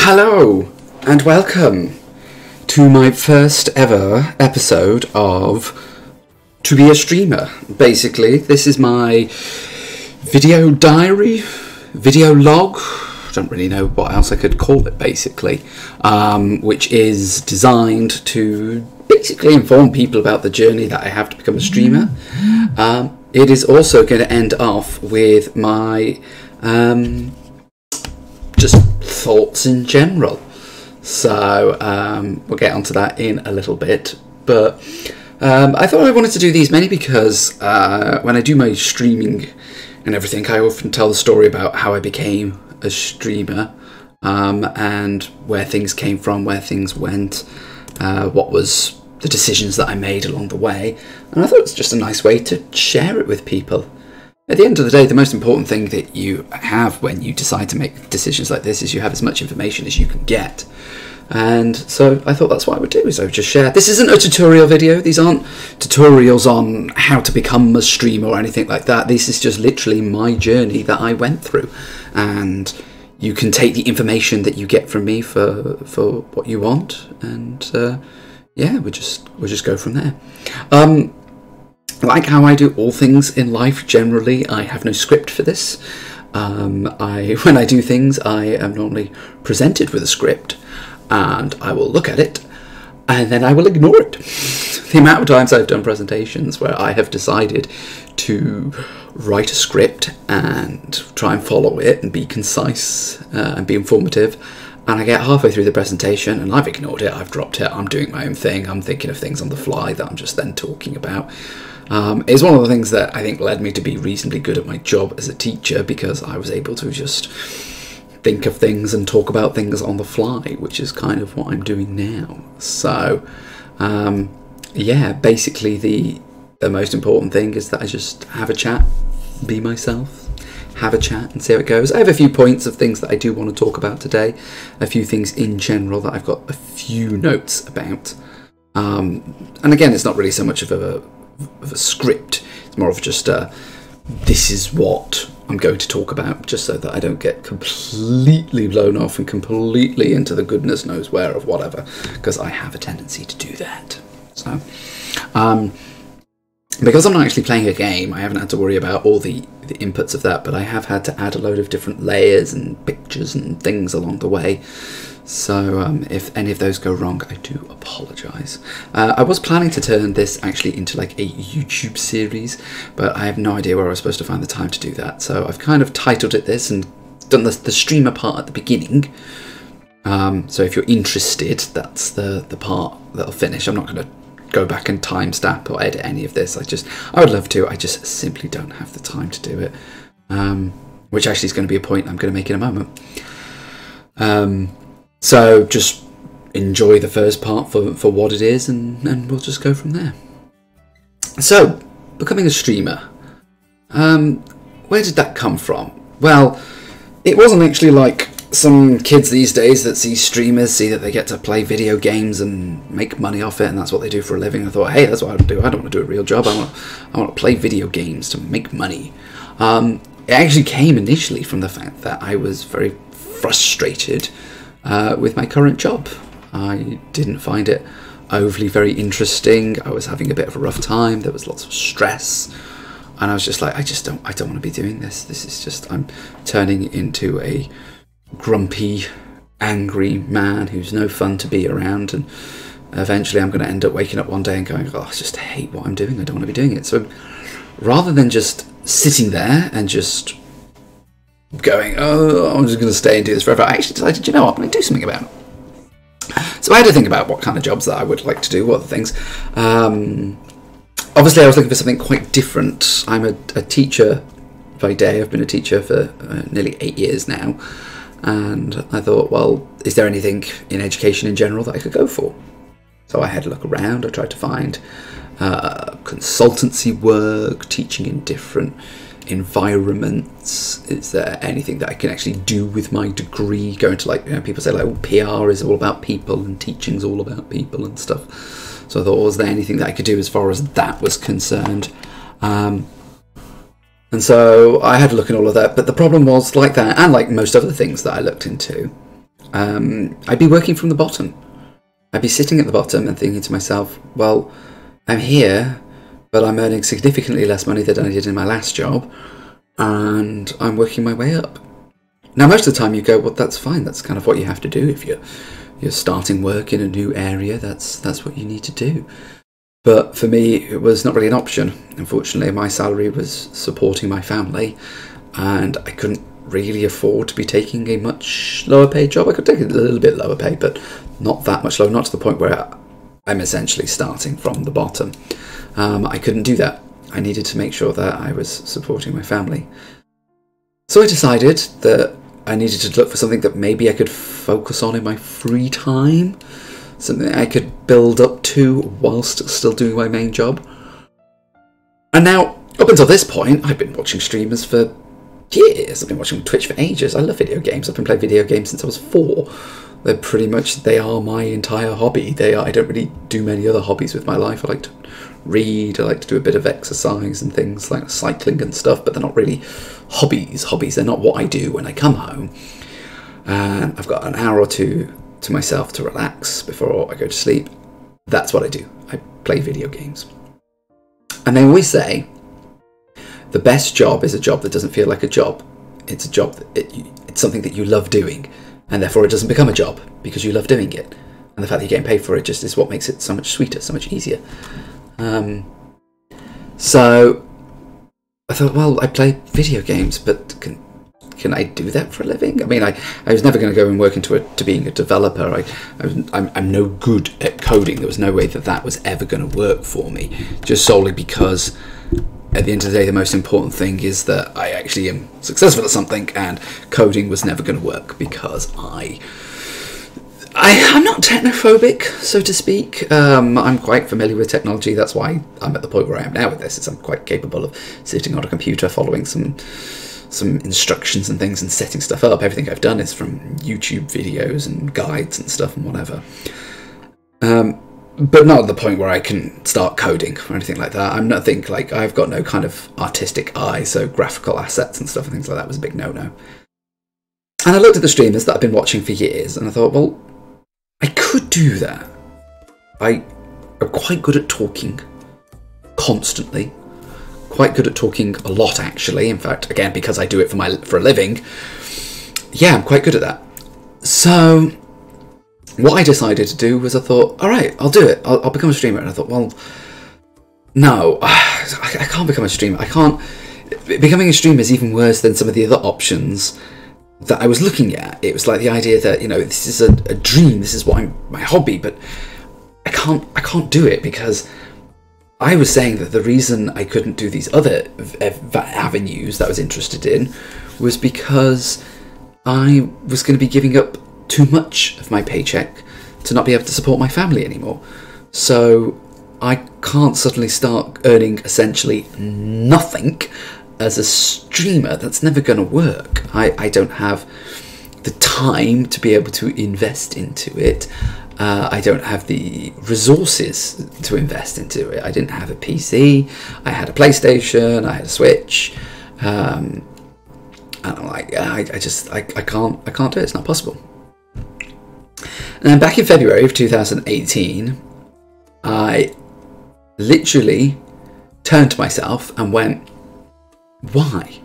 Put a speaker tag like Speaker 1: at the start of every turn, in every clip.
Speaker 1: Hello and welcome to my first ever episode of To Be a Streamer. Basically, this is my video diary, video log, I don't really know what else I could call it basically, which is designed to basically inform people about the journey that I have to become a streamer. It is also going to end off with my just thoughts in general. So we'll get onto that in a little bit. But I thought I wanted to do these mainly because when I do my streaming and everything, I often tell the story about how I became a streamer, and where things came from, where things went, what was the decisions that I made along the way. And I thought it's just a nice way to share it with people. At the end of the day, the most important thing that you have when you decide to make decisions like this is you have as much information as you can get. And so I thought that's what I would do, is I would just share. This isn't a tutorial video. These aren't tutorials on how to become a streamer or anything like that. This is just literally my journey that I went through. And you can take the information that you get from me for what you want. And yeah, we'll just go from there. Like how I do all things in life generally, I have no script for this. When I do things, I am normally presented with a script, and I will look at it, and then I will ignore it. The amount of times I've done presentations where I have decided to write a script and try and follow it and be concise and be informative, and I get halfway through the presentation and I've ignored it, I've dropped it, I'm doing my own thing, I'm thinking of things on the fly that I'm just then talking about. It's one of the things that I think led me to be reasonably good at my job as a teacher, because I was able to just think of things and talk about things on the fly, which is kind of what I'm doing now. So, yeah, basically the most important thing is that I just have a chat, be myself, have a chat and see how it goes. I have a few points of things that I do want to talk about today, a few things in general that I've got a few notes about. And again, it's not really so much of a script, it's more of just this is what I'm going to talk about, just so that I don't get completely blown off and completely into the goodness knows where of whatever, because I have a tendency to do that. So because I'm not actually playing a game, I haven't had to worry about all the inputs of that, but I have had to add a load of different layers and pictures and things along the way. So if any of those go wrong, I do apologise. I was planning to turn this actually into like a YouTube series, but I have no idea where I was supposed to find the time to do that. So I've kind of titled it this and done the streamer part at the beginning. So if you're interested, that's the part that'll finish. I'm not going to go back and timestamp or edit any of this. I would love to, I just simply don't have the time to do it. Which actually is going to be a point I'm going to make in a moment. So just enjoy the first part for what it is, and we'll just go from there. So, becoming a streamer. Where did that come from? Well, it wasn't actually like some kids these days that see streamers, see that they get to play video games and make money off it, and that's what they do for a living. I thought, hey, that's what I would do. I don't want to do a real job. I want to play video games to make money. It actually came initially from the fact that I was very frustrated with my current job. I didn't find it overly very interesting. I was having a bit of a rough time. There was lots of stress, and I was just like, I don't want to be doing this. This is just, I'm turning into a grumpy, angry man who's no fun to be around, and eventually I'm going to end up waking up one day and going, oh, I just hate what I'm doing. I don't want to be doing it. So rather than just sitting there and just going, oh, I'm just going to stay and do this forever, I actually decided, you know what, I'm going to do something about it. So I had to think about what kind of jobs that I would like to do, what other things. Obviously I was looking for something quite different. I'm a teacher by day. I've been a teacher for nearly 8 years now, and I thought, well, is there anything in education in general that I could go for? So I had a look around. I tried to find consultancy work, teaching in different environments. Is there anything that I can actually do with my degree? Going to, like, you know, people say like, oh, PR is all about people and teaching's all about people and stuff. So I thought, was there anything that I could do as far as that was concerned? And so I had a look at all of that, but the problem was, like that, and like most other things that I looked into, I'd be working from the bottom. I'd be sitting at the bottom and thinking to myself, well, I'm here, but I'm earning significantly less money than I did in my last job, and I'm working my way up. Now, most of the time you go, well, that's fine. That's kind of what you have to do if you're starting work in a new area. That's what you need to do. But for me, it was not really an option. Unfortunately, my salary was supporting my family, and I couldn't really afford to be taking a much lower paid job. I could take a little bit lower pay, but not that much lower, not to the point where I'm essentially starting from the bottom. I couldn't do that. I needed to make sure that I was supporting my family. So I decided that I needed to look for something that maybe I could focus on in my free time, something I could build up to whilst still doing my main job. And now, up until this point, I've been watching streamers for years. I've been watching Twitch for ages. I love video games. I've been playing video games since I was 4. They are my entire hobby. I don't really do many other hobbies with my life. I like to read, I like to do a bit of exercise and things like cycling and stuff, but they're not really hobbies. They're not what I do when I come home. And I've got an hour or two to myself to relax before I go to sleep. That's what I do. I play video games. And they always say, the best job is a job that doesn't feel like a job. It's a job it's something that you love doing, and therefore it doesn't become a job because you love doing it. And the fact that you're getting paid for it just is what makes it so much sweeter, so much easier. So I thought, well, I play video games, but can I do that for a living? I mean, I was never going to go and work into to being a developer. I'm no good at coding. There was no way that was ever going to work for me, just solely because at the end of the day, the most important thing is that I actually am successful at something, and coding was never going to work because I'm not technophobic, so to speak. I'm quite familiar with technology. That's why I'm at the point where I am now with this. Is I'm quite capable of sitting on a computer, following some instructions and things and setting stuff up. Everything I've done is from YouTube videos and guides and stuff and whatever. But not at the point where I can start coding or anything like that. I'm nothing like, I've got no kind of artistic eye, so graphical assets and stuff and things like that was a big no-no. And I looked at the streamers that I've been watching for years, and I thought, well, I could do that. I'm quite good at talking constantly. Quite good at talking a lot, actually. In fact, again, because I do it for a living, yeah, I'm quite good at that. So what I decided to do was I thought, all right, I'll do it. I'll become a streamer. And I thought, well, no, I can't become a streamer. I can't. Becoming a streamer is even worse than some of the other options that I was looking at. It was like the idea that, you know, this is a dream. This is what my hobby, but I can't do it because I was saying that the reason I couldn't do these other avenues that I was interested in was because I was going to be giving up too much of my paycheck to not be able to support my family anymore. So I can't suddenly start earning essentially nothing as a streamer. That's never going to work. I don't have the time to be able to invest into it. I don't have the resources to invest into it. I didn't have a PC. I had a PlayStation. I had a Switch. And I'm like, I can't do it. It's not possible. And then back in February of 2018, I literally turned to myself and went, why?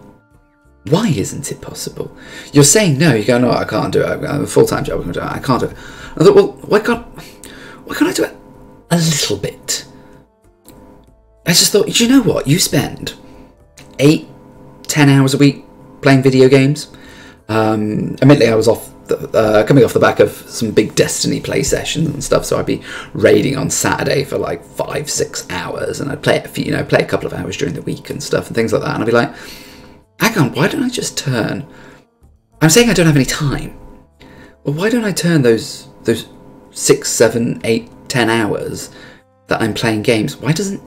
Speaker 1: Why isn't it possible? You're saying no. You go, no, I can't do it. I have a full-time job. I can't do it. I thought, well, why can't I do it a little bit? I just thought, you know what? You spend 8-10 hours a week playing video games. Admittedly, I was coming off the back of some big Destiny play sessions and stuff, so I'd be raiding on Saturday for like 5-6 hours, and I'd play a couple of hours during the week and stuff and things like that, and I'd be like, hang on, why don't I just turn? I'm saying I don't have any time. Well, why don't I turn those 6, 7, 8, 10 hours that I'm playing games? Why doesn't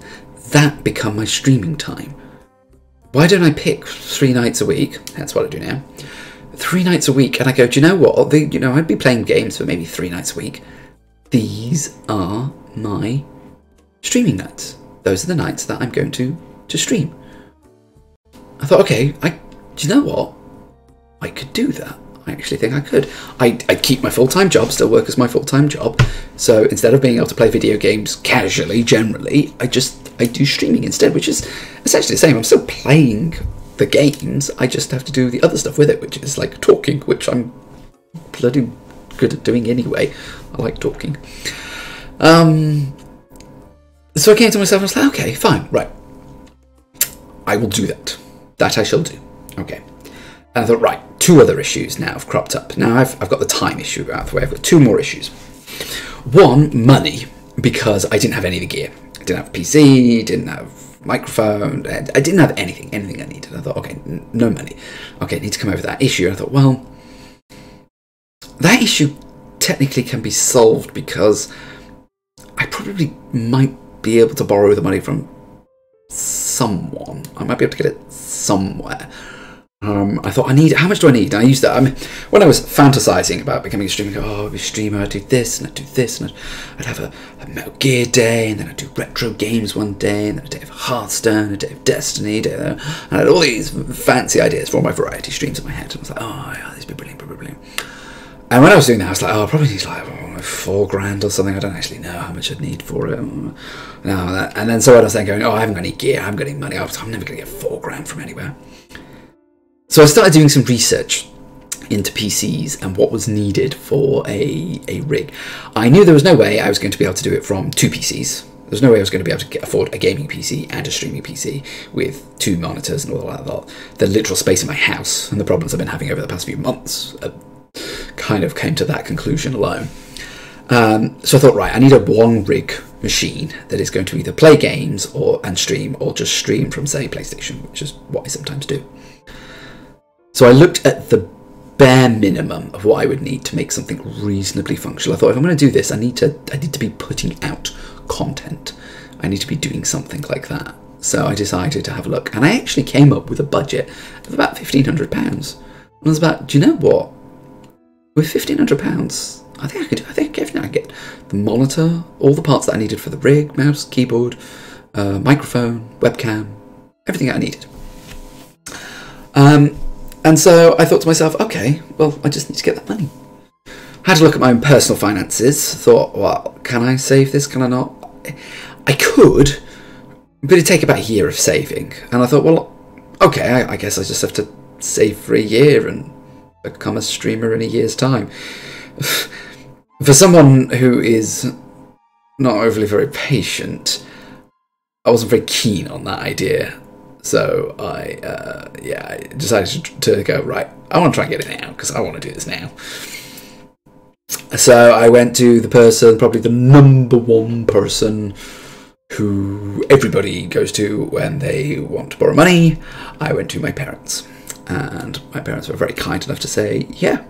Speaker 1: that become my streaming time? Why don't I pick 3 nights a week? That's what I do now. 3 nights a week, and I go, do you know what? I'd be playing games for maybe 3 nights a week. These are my streaming nights. Those are the nights that I'm going to stream. I thought, okay, do you know what? I could do that. I actually think I could. I'd keep my full-time job, still work as my full-time job. So instead of being able to play video games casually, generally, I do streaming instead, which is essentially the same. I'm still playing the games, I just have to do the other stuff with it, which is like talking, which I'm bloody good at doing anyway. I like talking. So I came to myself and I was like, okay, fine, right. I will do that. That I shall do. Okay. And I thought, right, 2 other issues now have cropped up. Now I've got the time issue out of the way. I've got 2 more issues. One, money. because I didn't have any of the gear. I didn't have a PC, didn't have microphone, I didn't have anything I needed. I thought, okay, no money. Okay, I need to come over that issue. I thought, well, that issue technically can be solved because I probably might be able to borrow the money from someone. I might be able to get it somewhere. I thought, how much do I need? And I used that. I mean, when I was fantasizing about becoming a streamer, I'd be a streamer, I'd do this, and I'd do this, and I'd have a Metal Gear day, and then I'd do retro games one day, and then a day of Hearthstone, a day of Destiny, and I had all these fancy ideas for all my variety streams in my head. And I was like, oh, yeah, this would be brilliant. And when I was doing that, I was like, oh, I probably need like $4,000 or something. I don't actually know how much I'd need for it. And then so I was then going, oh, I haven't got any gear, I haven't got any money. I'm never going to get $4,000 from anywhere. So I started doing some research into PCs and what was needed for a rig. I knew there was no way I was going to be able to do it from 2 PCs. There's no way I was going to be able to afford a gaming PC and a streaming PC with 2 monitors and all that. The literal space in my house and the problems I've been having over the past few months kind of came to that conclusion alone. So I thought, right, I need a 1-rig machine that is going to either play games and stream, or just stream from, say, PlayStation, which is what I sometimes do. So I looked at the bare minimum of what I would need to make something reasonably functional. I thought, if I'm going to do this, I need to be putting out content. I need to be doing something like that. So I decided to have a look, and I actually came up with a budget of about £1,500. And I was about, do you know what? With £1,500, I think I could do. I think everything I could get: the monitor, all the parts that I needed for the rig, mouse, keyboard, microphone, webcam, everything I needed. And so I thought to myself, okay, well, I just need to get that money. Had to look at my own personal finances. Thought, well, can I save this? Can I not? I could, but it'd take about a year of saving. And I thought, well, okay, I guess I just have to save for a year and become a streamer in a year's time. For someone who is not overly very patient, I wasn't very keen on that idea. So I decided to go, right, I want to try and get it now, because I want to do this now. So I went to the person, probably the #1 person who everybody goes to when they want to borrow money. I went to my parents, and my parents were very kind enough to say, yeah,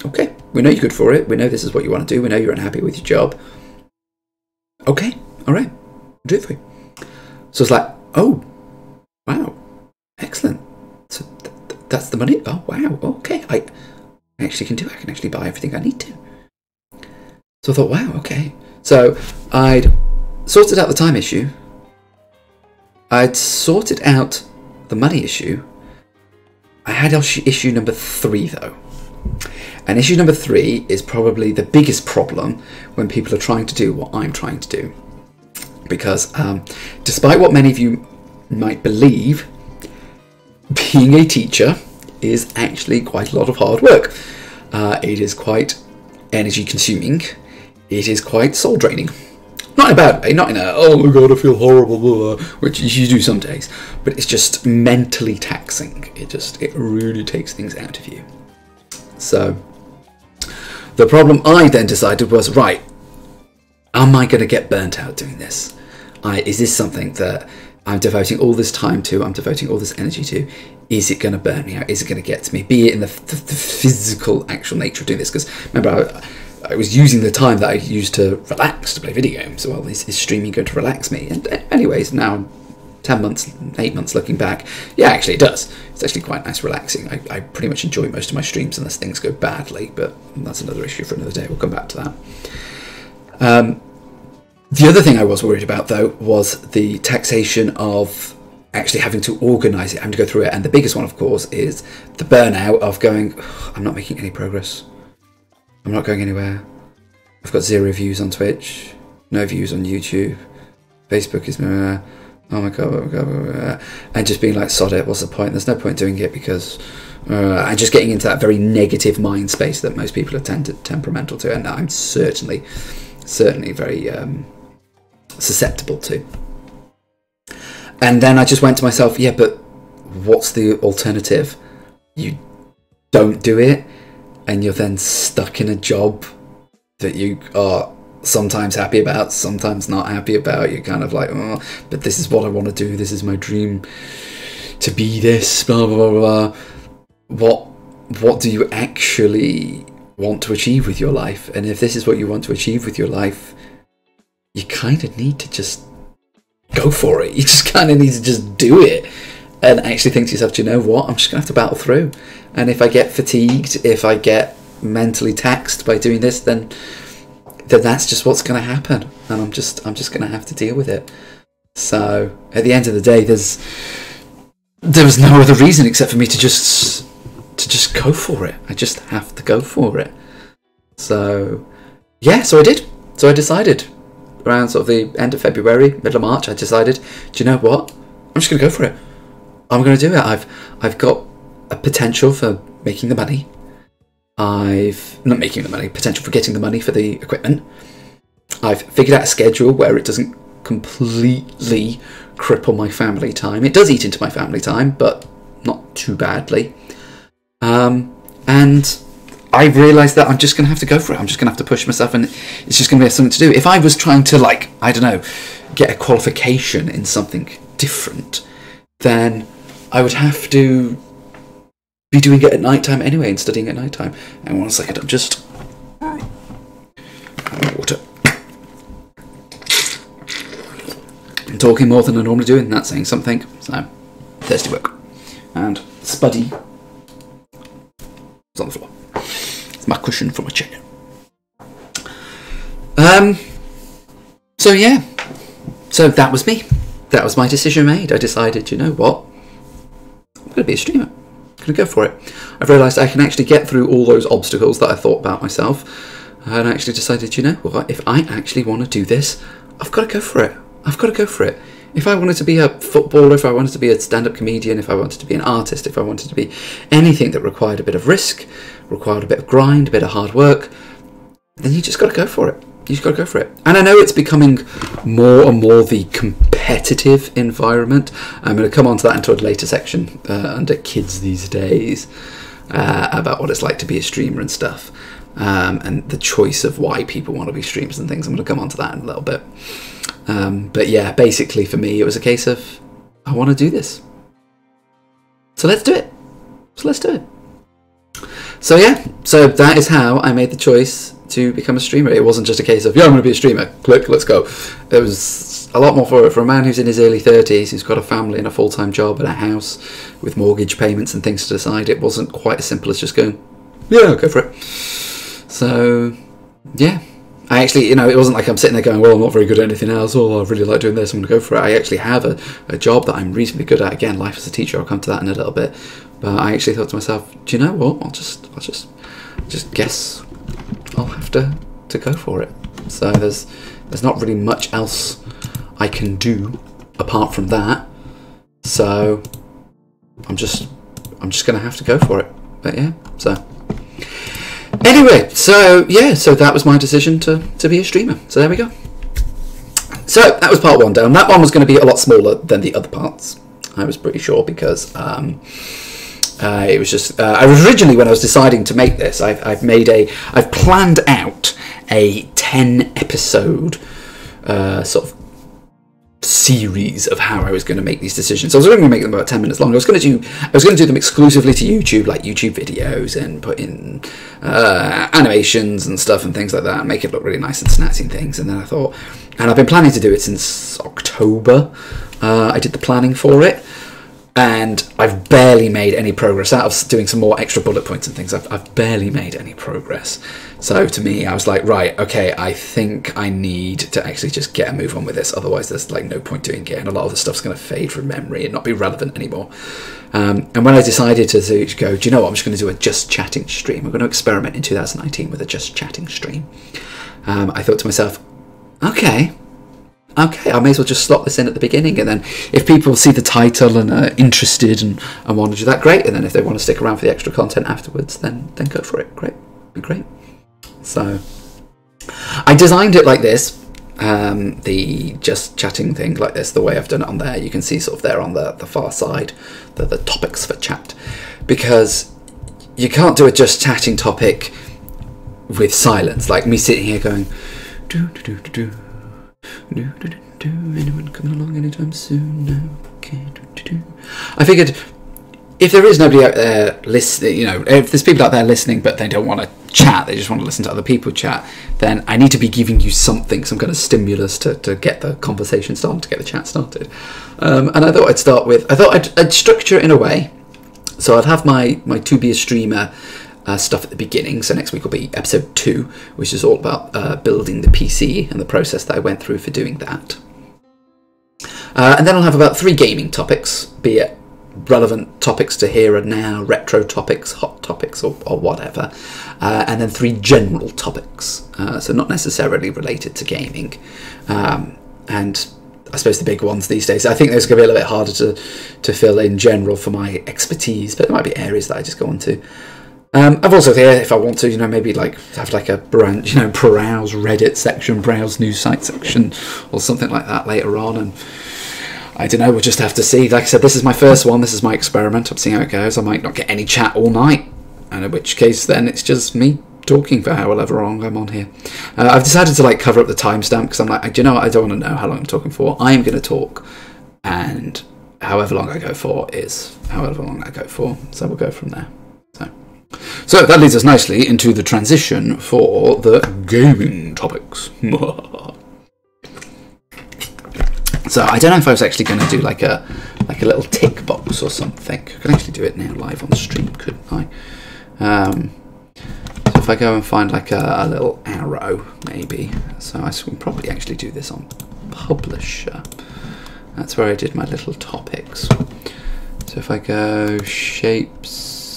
Speaker 1: okay, we know you're good for it. We know this is what you want to do. We know you're unhappy with your job. Okay, all right, I'll do it for you. So it's like, oh, wow, excellent. So that's the money? Oh, wow, okay. I actually can do it. I can actually buy everything I need to. So I thought, wow, okay. So I'd sorted out the time issue. I'd sorted out the money issue. I had issue number 3, though. And issue number 3 is probably the biggest problem when people are trying to do what I'm trying to do. Because despite what many of you might believe, being a teacher is actually quite a lot of hard work. It is quite energy consuming. It is quite soul draining. Not in a bad way, not in a, oh my god, I feel horrible, blah, blah, which you do some days, but it's just mentally taxing. It really takes things out of you. So the problem I then decided was, right, am I going to get burnt out doing this? Is this something that I'm devoting all this time to, I'm devoting all this energy to? Is it going to burn me out? Is it going to get to me? Be it in the physical, actual nature of doing this. Because remember, I was using the time that I used to relax, to play video games. So, well, is streaming going to relax me? And anyways, now 10 months, 8 months looking back, yeah, actually it does. It's actually quite nice relaxing. I pretty much enjoy most of my streams unless things go badly, but that's another issue for another day. We'll come back to that. The other thing I was worried about, though, was the taxation of actually having to organise it, having to go through it. And the biggest one, of course, is the burnout of going, I'm not making any progress. I'm not going anywhere. I've got 0 views on Twitch, no views on YouTube. Facebook is, oh my god, and just being like, sod it, what's the point? There's no point doing it because, and just getting into that very negative mind space that most people are temperamental to, and I'm certainly very susceptible to. And then I just went to myself, yeah, but what's the alternative? You don't do it, and you're then stuck in a job that you are sometimes happy about, sometimes not happy about. You're kind of like, oh, but this is what I want to do. This is my dream to be this, blah, blah, blah, blah. What do you actually want to achieve with your life? And if this is what you want to achieve with your life, you kind of need to just go for it. You just kind of need to just do it and actually think to yourself, do you know what? I'm just going to have to battle through. And if I get fatigued, if I get mentally taxed by doing this, then that's just what's going to happen. And I'm just going to have to deal with it. So at the end of the day, there was no other reason except for me to just go for it. I just have to go for it. So yeah, so I did. So I decided around sort of the end of February, middle of March, I decided, do you know what? I'm just going to go for it. I'm going to do it. I've got a potential for making the money. Not making the money, potential for getting the money for the equipment. I've figured out a schedule where it doesn't completely cripple my family time. It does eat into my family time, but not too badly. And I've realised that I'm just going to have to go for it. I'm just going to have to push myself, and it's just going to be something to do. If I was trying to, like, I don't know, get a qualification in something different, then I would have to be doing it at night time anyway and studying at night time. And 1 second, I'm just water. I'm talking more than I normally do and that's saying something. So thirsty work. And Spuddy is on the floor. It's my cushion from a chair. So yeah. So that was me. That was my decision made. I decided, you know what? I'm going to be a streamer. I'm going to go for it. I've realised I can actually get through all those obstacles that I thought about myself. And I actually decided, you know what? If I actually want to do this, I've got to go for it. I've got to go for it. If I wanted to be a footballer, if I wanted to be a stand-up comedian, if I wanted to be an artist, if I wanted to be anything that required a bit of risk, required a bit of grind, a bit of hard work, then you just got to go for it. You just got to go for it. And I know it's becoming more and more the competitive environment. I'm going to come on to that into a later section under kids these days about what it's like to be a streamer and stuff, and the choice of why people want to be streamers and things. I'm going to come on to that in a little bit. But yeah, basically for me, it was a case of, I want to do this. So let's do it. So yeah, so that is how I made the choice to become a streamer. It wasn't just a case of, yeah, I'm going to be a streamer, click, let's go. It was a lot more for a man who's in his early 30s, who's got a family and a full-time job and a house with mortgage payments and things to decide. It wasn't quite as simple as just going, yeah, go for it. So yeah, I actually, you know, it wasn't like I'm sitting there going, well, I'm not very good at anything else, oh, I really like doing this, I'm going to go for it. I actually have a job that I'm reasonably good at. Again, life as a teacher, I'll come to that in a little bit. But I actually thought to myself, do you know what, I'll just guess I'll have to go for it. So there's not really much else I can do apart from that. So I'm just going to have to go for it. But yeah, so anyway, so yeah, so that was my decision to be a streamer. So there we go. So that was part one down. That one was going to be a lot smaller than the other parts, I was pretty sure, because it was just I was originally, when I was deciding to make this, I've planned out a 10 episode sort of series of how I was going to make these decisions. So I was only going to make them about 10 minutes long. I was going to do them exclusively to YouTube, like YouTube videos, and put in animations and stuff and things like that, and make it look really nice and snazzy and things. And then I thought, and I've been planning to do it since October. I did the planning for it, and I've barely made any progress out of doing some more extra bullet points and things. I've barely made any progress. So to me, I was like, right, okay, I think I need to actually just get a move on with this. Otherwise, there's like no point doing it, and a lot of the stuff's going to fade from memory and not be relevant anymore. And when I decided to go, do you know what, I'm just going to do a just chatting stream. I'm going to experiment in 2019 with a just chatting stream. I thought to myself, okay, I may as well just slot this in at the beginning, and then if people see the title and are interested and want to do that, great. And then if they want to stick around for the extra content afterwards, then go for it. Great, be great. So I designed it like this, the just chatting thing like this, the way I've done it on there. You can see sort of there on the far side, the topics for chat, because you can't do a just chatting topic with silence, like me sitting here going, Anyone coming along anytime soon? No. Okay. I figured if there is nobody out there listening, you know, if there's people out there listening but they don't want to chat, they just want to listen to other people chat, then I need to be giving you something, some kind of stimulus to get the conversation started, to get the chat started. And I thought I'd start with, I'd structure it in a way. So I'd have my To Be a Streamer stuff at the beginning. So next week will be episode 2, which is all about building the PC and the process that I went through for doing that. And then I'll have about 3 gaming topics, be it relevant topics to here and now, retro topics, hot topics, or whatever. And then 3 general topics, so not necessarily related to gaming. And I suppose the big ones these days, I think those are going to be a little bit harder to fill in general for my expertise, but there might be areas that I just go on to. I've also here, if I want to, you know, maybe like have like a branch, you know, browse Reddit section, browse news site section, or something like that later on. And I don't know, we'll just have to see. Like I said, this is my first one, this is my experiment. I'm seeing how it goes. I might not get any chat all night, and in which case then it's just me talking for however long I'm on here. I've decided to like cover up the timestamp because I'm like, do you know what? I don't want to know how long I'm talking for. I am going to talk, and however long I go for is however long I go for. So we'll go from there. So that leads us nicely into the transition for the gaming topics. So I don't know if I was actually going to do like a little tick box or something. I could actually do it now live on stream, couldn't I? So if I go and find like a little arrow, maybe. So I can probably actually do this on Publisher. That's where I did my little topics. So if I go shapes,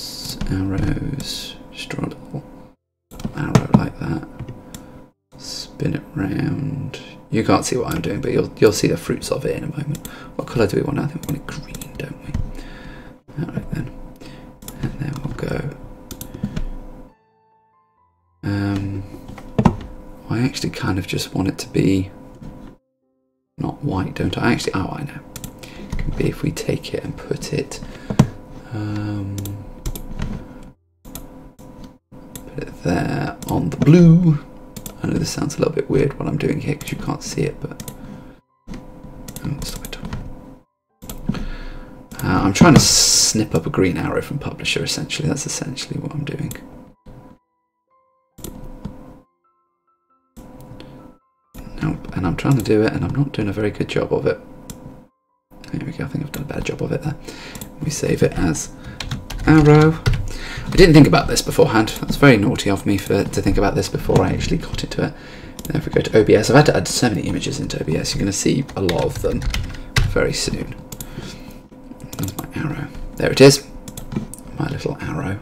Speaker 1: arrows, just draw a little arrow like that, spin it round. You can't see what I'm doing, but you'll see the fruits of it in a moment. What colour do we want? I think we want it green, don't we? Alright then. And then we'll go. I actually kind of just want it to be not white, don't I? Actually, oh, I know. It can be if we take it and put it. Put it there on the blue. I know this sounds a little bit weird what I'm doing here because you can't see it, but stop it. I'm trying to snip up a green arrow from Publisher, essentially. That's essentially what I'm doing. Nope, and I'm trying to do it, and I'm not doing a very good job of it. There we go, I think I've done a better job of it there. We save it as arrow. I didn't think about this beforehand. That's very naughty of me to think about this before I actually got into it. Now if we go to OBS, I've had to add so many images into OBS, you're going to see a lot of them very soon. There's my arrow. There it is. My little arrow.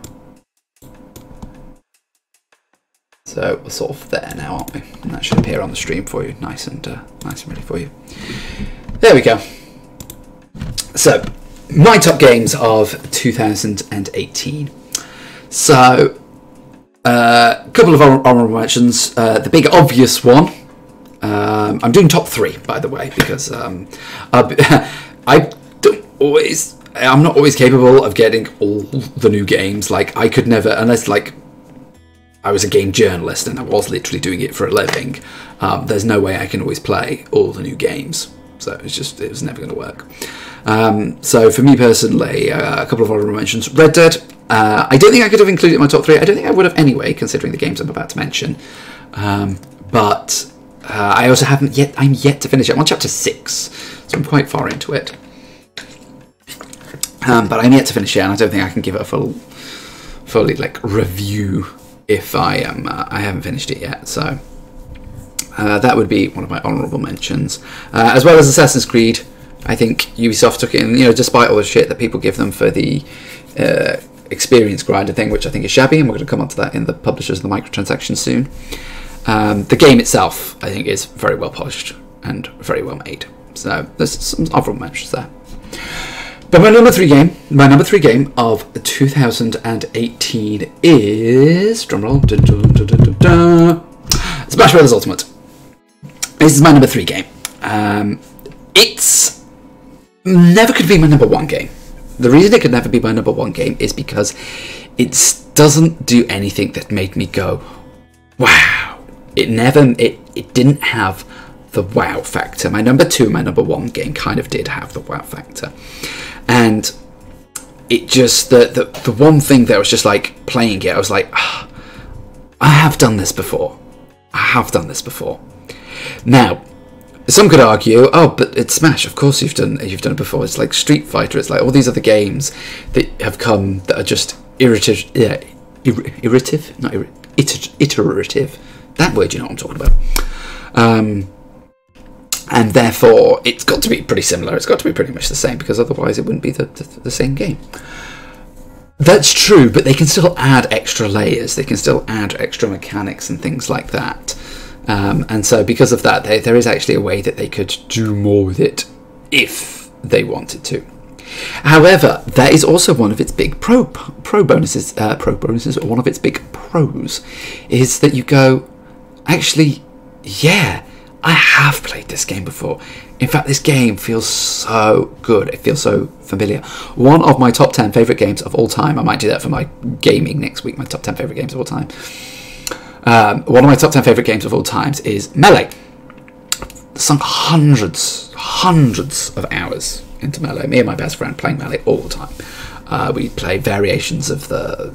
Speaker 1: So we're sort of there now, aren't we? And that should appear on the stream for you, nice and ready for you. There we go. So, my top games of 2018. So, a couple of honourable mentions. The big obvious one. I'm doing top 3, by the way, because I'm not always capable of getting all the new games. Like, I could never, unless like I was a game journalist and I was literally doing it for a living, there's no way I can always play all the new games. So it was never going to work. So for me personally, a couple of honorable mentions. Red Dead. I don't think I could have included it in my top 3. I don't think I would have anyway, considering the games I'm about to mention. But I also I'm yet to finish it. I'm on chapter 6, so I'm quite far into it. But I'm yet to finish it, and I don't think I can give it a fully like review if I haven't finished it yet. So that would be one of my honourable mentions, as well as Assassin's Creed. I think Ubisoft took it in, you know, despite all the shit that people give them for the experience grinder thing, which I think is shabby, and we're going to come on to that in the publishers and the microtransactions soon. The game itself, I think, is very well polished and very well made. So there's some honourable mentions there. But my number three game of 2018 is, drumroll, Smash Bros. Ultimate. This is my number 3 game. It's never could be my number 1 game. The reason it could never be my number 1 game is because it doesn't do anything that made me go, wow, it didn't have the wow factor. My number 2 and my number 1 game kind of did have the wow factor, and it just the one thing that was just like playing it, I was like, I have done this before. Now, some could argue, oh, but it's Smash. Of course you've done it before. It's like Street Fighter. It's like all these other games that have come that are just iterative. That word, you know what I'm talking about. And therefore, it's got to be pretty similar. It's got to be pretty much the same, because otherwise it wouldn't be the same game. That's true, but they can still add extra layers. They can still add extra mechanics and things like that. And so because of that, there is actually a way that they could do more with it if they wanted to. However, that is also one of its big pro bonuses, or one of its big pros, is that you go, actually, yeah, I have played this game before. In fact, this game feels so good. It feels so familiar. One of my top 10 favourite games of all time. I might do that for my gaming next week, my top 10 favourite games of all time. One of my top 10 favourite games of all times is Melee. Sunk hundreds of hours into Melee. Me and my best friend playing Melee all the time. We play variations of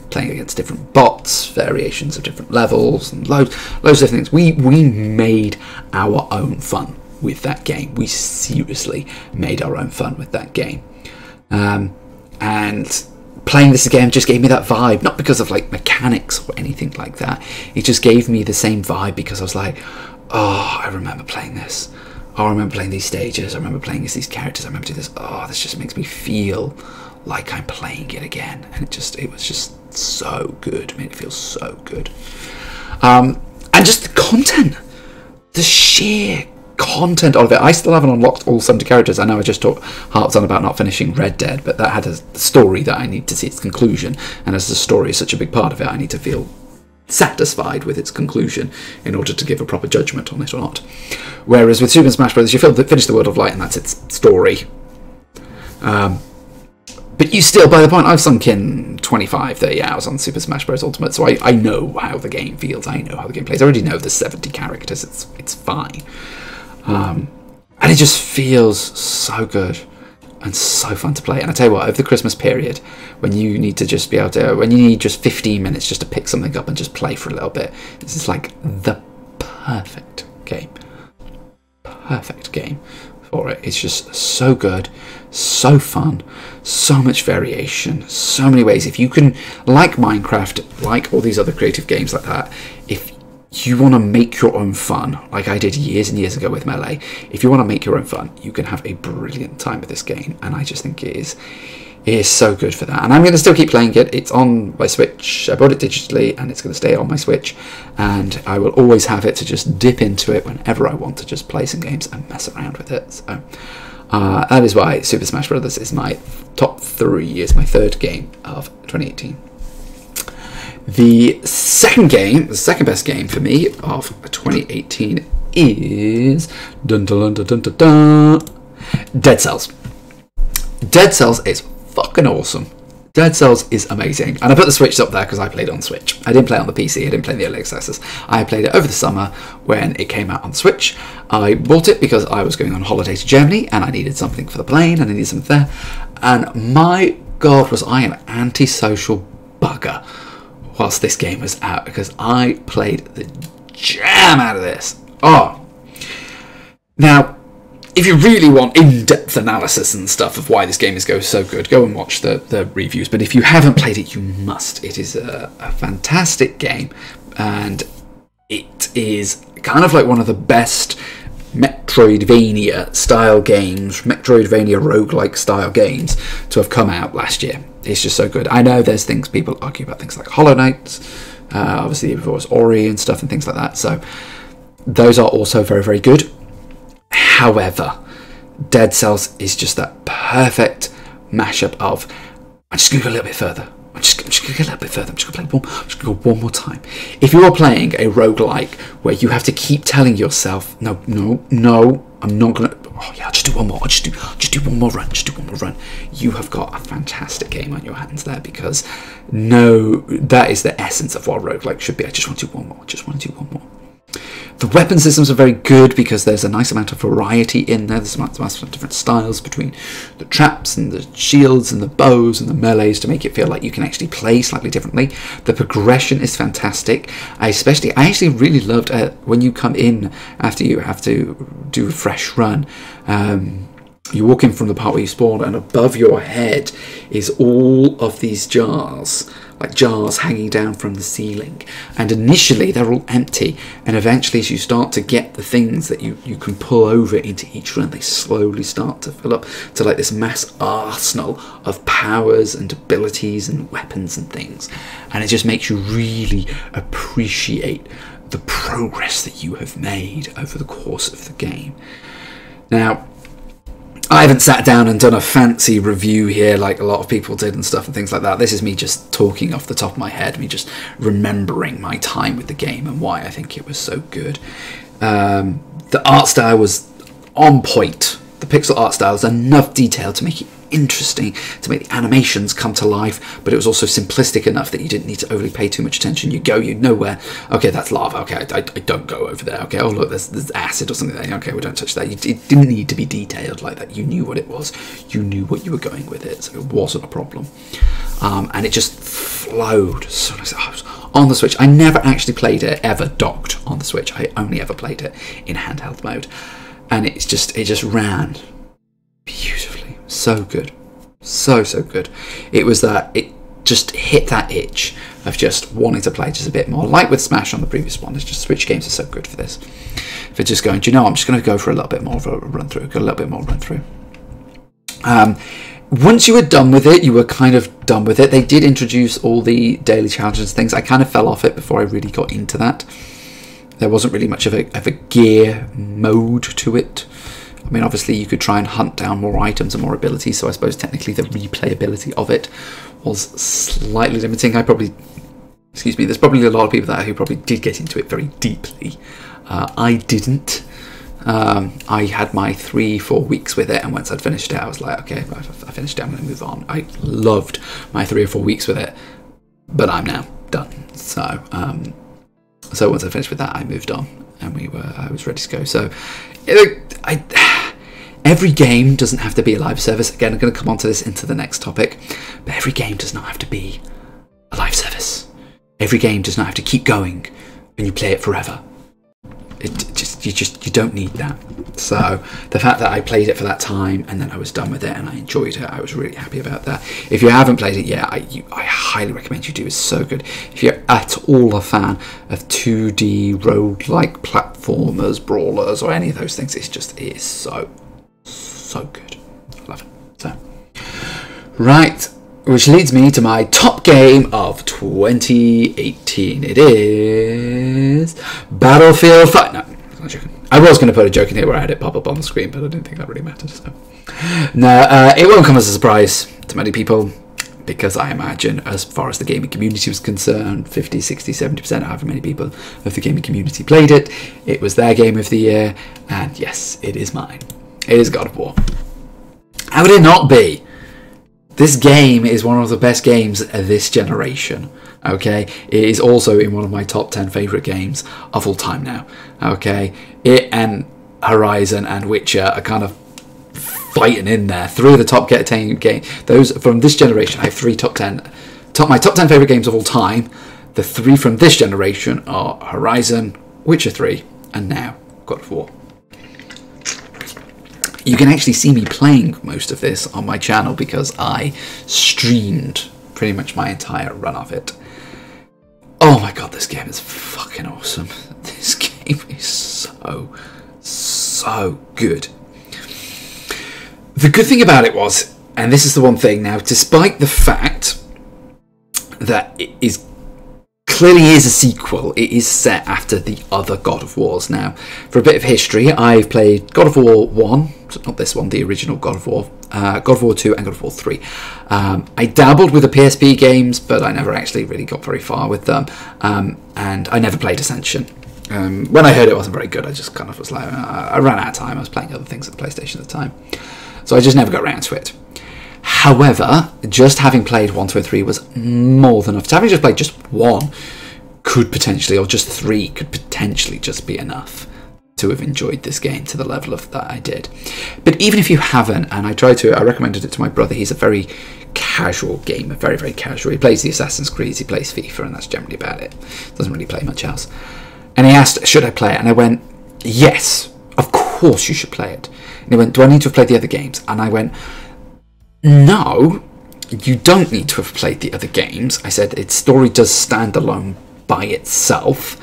Speaker 1: playing against different bots, variations of different levels, and loads of different things. We made our own fun with that game. We seriously made our own fun with that game. And playing this again just gave me that vibe, not because of like mechanics or anything like that. It just gave me the same vibe because I was like, oh, I remember playing this. Oh, I remember playing these stages. I remember playing as these characters. I remember doing this. Oh, this just makes me feel like I'm playing it again. And it was just so good. It made it feel so good. And just the content, the sheer content of it. I still haven't unlocked all 70 characters. I know I just harped on about not finishing Red Dead, but that had a story that I need to see its conclusion. And as the story is such a big part of it, I need to feel satisfied with its conclusion in order to give a proper judgment on it or not. Whereas with Super Smash Bros, you finish the World of Light and that's its story. But you still, by the point, I've sunk in 25, 30 hours on Super Smash Bros. Ultimate, so I know how the game feels, I know how the game plays. I already know the 70 characters, it's fine. And it just feels so good and so fun to play. And I tell you what, over the Christmas period, when you need to just be able to, when you need just 15 minutes just to pick something up and just play for a little bit, this is like the perfect game. Perfect game for it. It's just so good, so fun, so much variation, so many ways. If you can, like Minecraft, like all these other creative games like that, if you want to make your own fun, like I did years and years ago with Melee, if you want to make your own fun, you can have a brilliant time with this game, and I just think it is so good for that. And I'm going to still keep playing it. It's on my Switch. I bought it digitally, and it's going to stay on my Switch, and I will always have it to just dip into it whenever I want to just play some games and mess around with it. So that is why Super Smash Bros. Is my top 3, is my third game of 2018. The second best game for me of 2018 is Dead Cells. Dead Cells is fucking awesome. Dead Cells is amazing. And I put the Switch up there because I played on Switch. I didn't play it on the PC, I didn't play the early access. I played it over the summer when it came out on the Switch. I bought it because I was going on holiday to Germany and I needed something for the plane and I needed something there. And my God, was I an antisocial bugger whilst this game was out, because I played the jam out of this. Oh. Now, if you really want in-depth analysis and stuff of why this game is so good, go and watch the reviews. But if you haven't played it, you must. It is a fantastic game, and it is kind of like one of the best Metroidvania style games, Metroidvania roguelike style games to have come out last year. It's just so good. I know there's things people argue about, things like Hollow Knight, obviously before it was Ori and stuff and things like that. So those are also very, very good. However, Dead Cells is just that perfect mashup of, I'm just going to go a little bit further. I'm just going to go a little bit further. I'm just going to go one more time. If you're playing a roguelike where you have to keep telling yourself, no, I'm not going to, oh yeah, I'll just do one more. I'll just do one more run. You have got a fantastic game on your hands there, because that is the essence of what roguelike should be. I just want to do one more. The weapon systems are very good because there's a nice amount of variety in there. There's a nice amount of different styles between the traps and the shields and the bows and the melees to make it feel like you can actually play slightly differently. The progression is fantastic. I actually really loved when you come in after you have to do a fresh run. You walk in from the part where you spawn, and above your head is all of these jars, like jars hanging down from the ceiling. And initially they're all empty, and eventually as you start to get the things that you can pull over into each run, they slowly start to fill up to like this mass arsenal of powers and abilities and weapons and things. And it just makes you really appreciate the progress that you have made over the course of the game. Now, I haven't sat down and done a fancy review here like a lot of people did and stuff and things like that. This is me just talking off the top of my head, me just remembering my time with the game and why I think it was so good. The art style was on point. The pixel art style has enough detail to make it interesting, to make the animations come to life, but it was also simplistic enough that you didn't need to overly pay too much attention. You know where, okay, that's lava, okay, I don't go over there, okay, oh look, there's acid or something there, okay, we don't touch that. It didn't need to be detailed like that. You knew what it was, you knew what you were going with it, so it wasn't a problem. And it just flowed so nice. I was on the Switch. I never actually played it ever docked on the Switch. I only ever played it in handheld mode, and it just ran beautifully. So good, so good. It was that it just hit that itch of just wanting to play just a bit more. Like with Smash on the previous one, it's just Switch games are so good for this. For just going, do you know, I'm just going to go for a little bit more of a run through. Go a little bit more run through. Once you were done with it, you were kind of done with it. They did introduce all the daily challenges and things. I kind of fell off it before I really got into that. There wasn't really much of a gear mode to it. I mean, obviously you could try and hunt down more items and more abilities, so I suppose technically the replayability of it was slightly limiting. There's probably a lot of people there who probably did get into it very deeply. I didn't. I had my 3-4 weeks with it, and once I'd finished it, I was like, okay, I finished it, I'm going to move on. I loved my 3 or 4 weeks with it, but I'm now done. So once I finished with that, I moved on, and I was ready to go. So every game doesn't have to be a live service. Again, I'm going to come on to this into the next topic, but every game does not have to be a live service. Every game does not have to keep going and you play it forever. You don't need that. So the fact that I played it for that time and then I was done with it and I enjoyed it, I was really happy about that. If you haven't played it yet, I highly recommend you do. It's so good. If you're at all a fan of 2D roguelike platformers, brawlers, or any of those things, it is so good. I love it. So right, which leads me to my top game of 2018. It is Battlefield 5. No, I'm not joking. I was going to put a joke in here where I had it pop up on the screen, but I didn't think that really mattered. So no, it won't come as a surprise to many people, because I imagine, as far as the gaming community was concerned, 50, 60, 70%, however many people of the gaming community played it, it was their game of the year, and yes, it is mine. It is God of War. How would it not be? This game is one of the best games of this generation, okay? It is also in one of my top 10 favourite games of all time now, okay? It and Horizon and Witcher are kind of fighting in there. 3 of the top 10 games. Those from this generation, I have 3 my top 10 favourite games of all time. The 3 from this generation are Horizon, Witcher 3, and now God of War. You can actually see me playing most of this on my channel because I streamed pretty much my entire run of it. Oh my god, this game is fucking awesome. This game is so good. The good thing about it was, and this is the one thing now, despite the fact that it is clearly is a sequel, it is set after the other God of Wars. Now, for a bit of history, I've played God of War 1, not this one, the original God of War, God of War 2 and God of War 3. I dabbled with the PSP games, but I never actually really got very far with them, and I never played Ascension. When I heard it wasn't very good, I just kind of was like, I ran out of time. I was playing other things at the PlayStation at the time, so I just never got around to it. However, just having played 1, 2 and 3 was more than enough. Having just played just 1 could potentially, or just 3 could potentially just be enough to have enjoyed this game to the level of that I did. But even if you haven't, and I recommended it to my brother, he's a very casual gamer, very, very casual. He plays the Assassin's Creed, he plays FIFA, and that's generally about it. Doesn't really play much else. And he asked, should I play it? And I went, yes, of course you should play it. And he went, do I need to have played the other games? And I went, no, you don't need to have played the other games. I said, its story does stand alone by itself.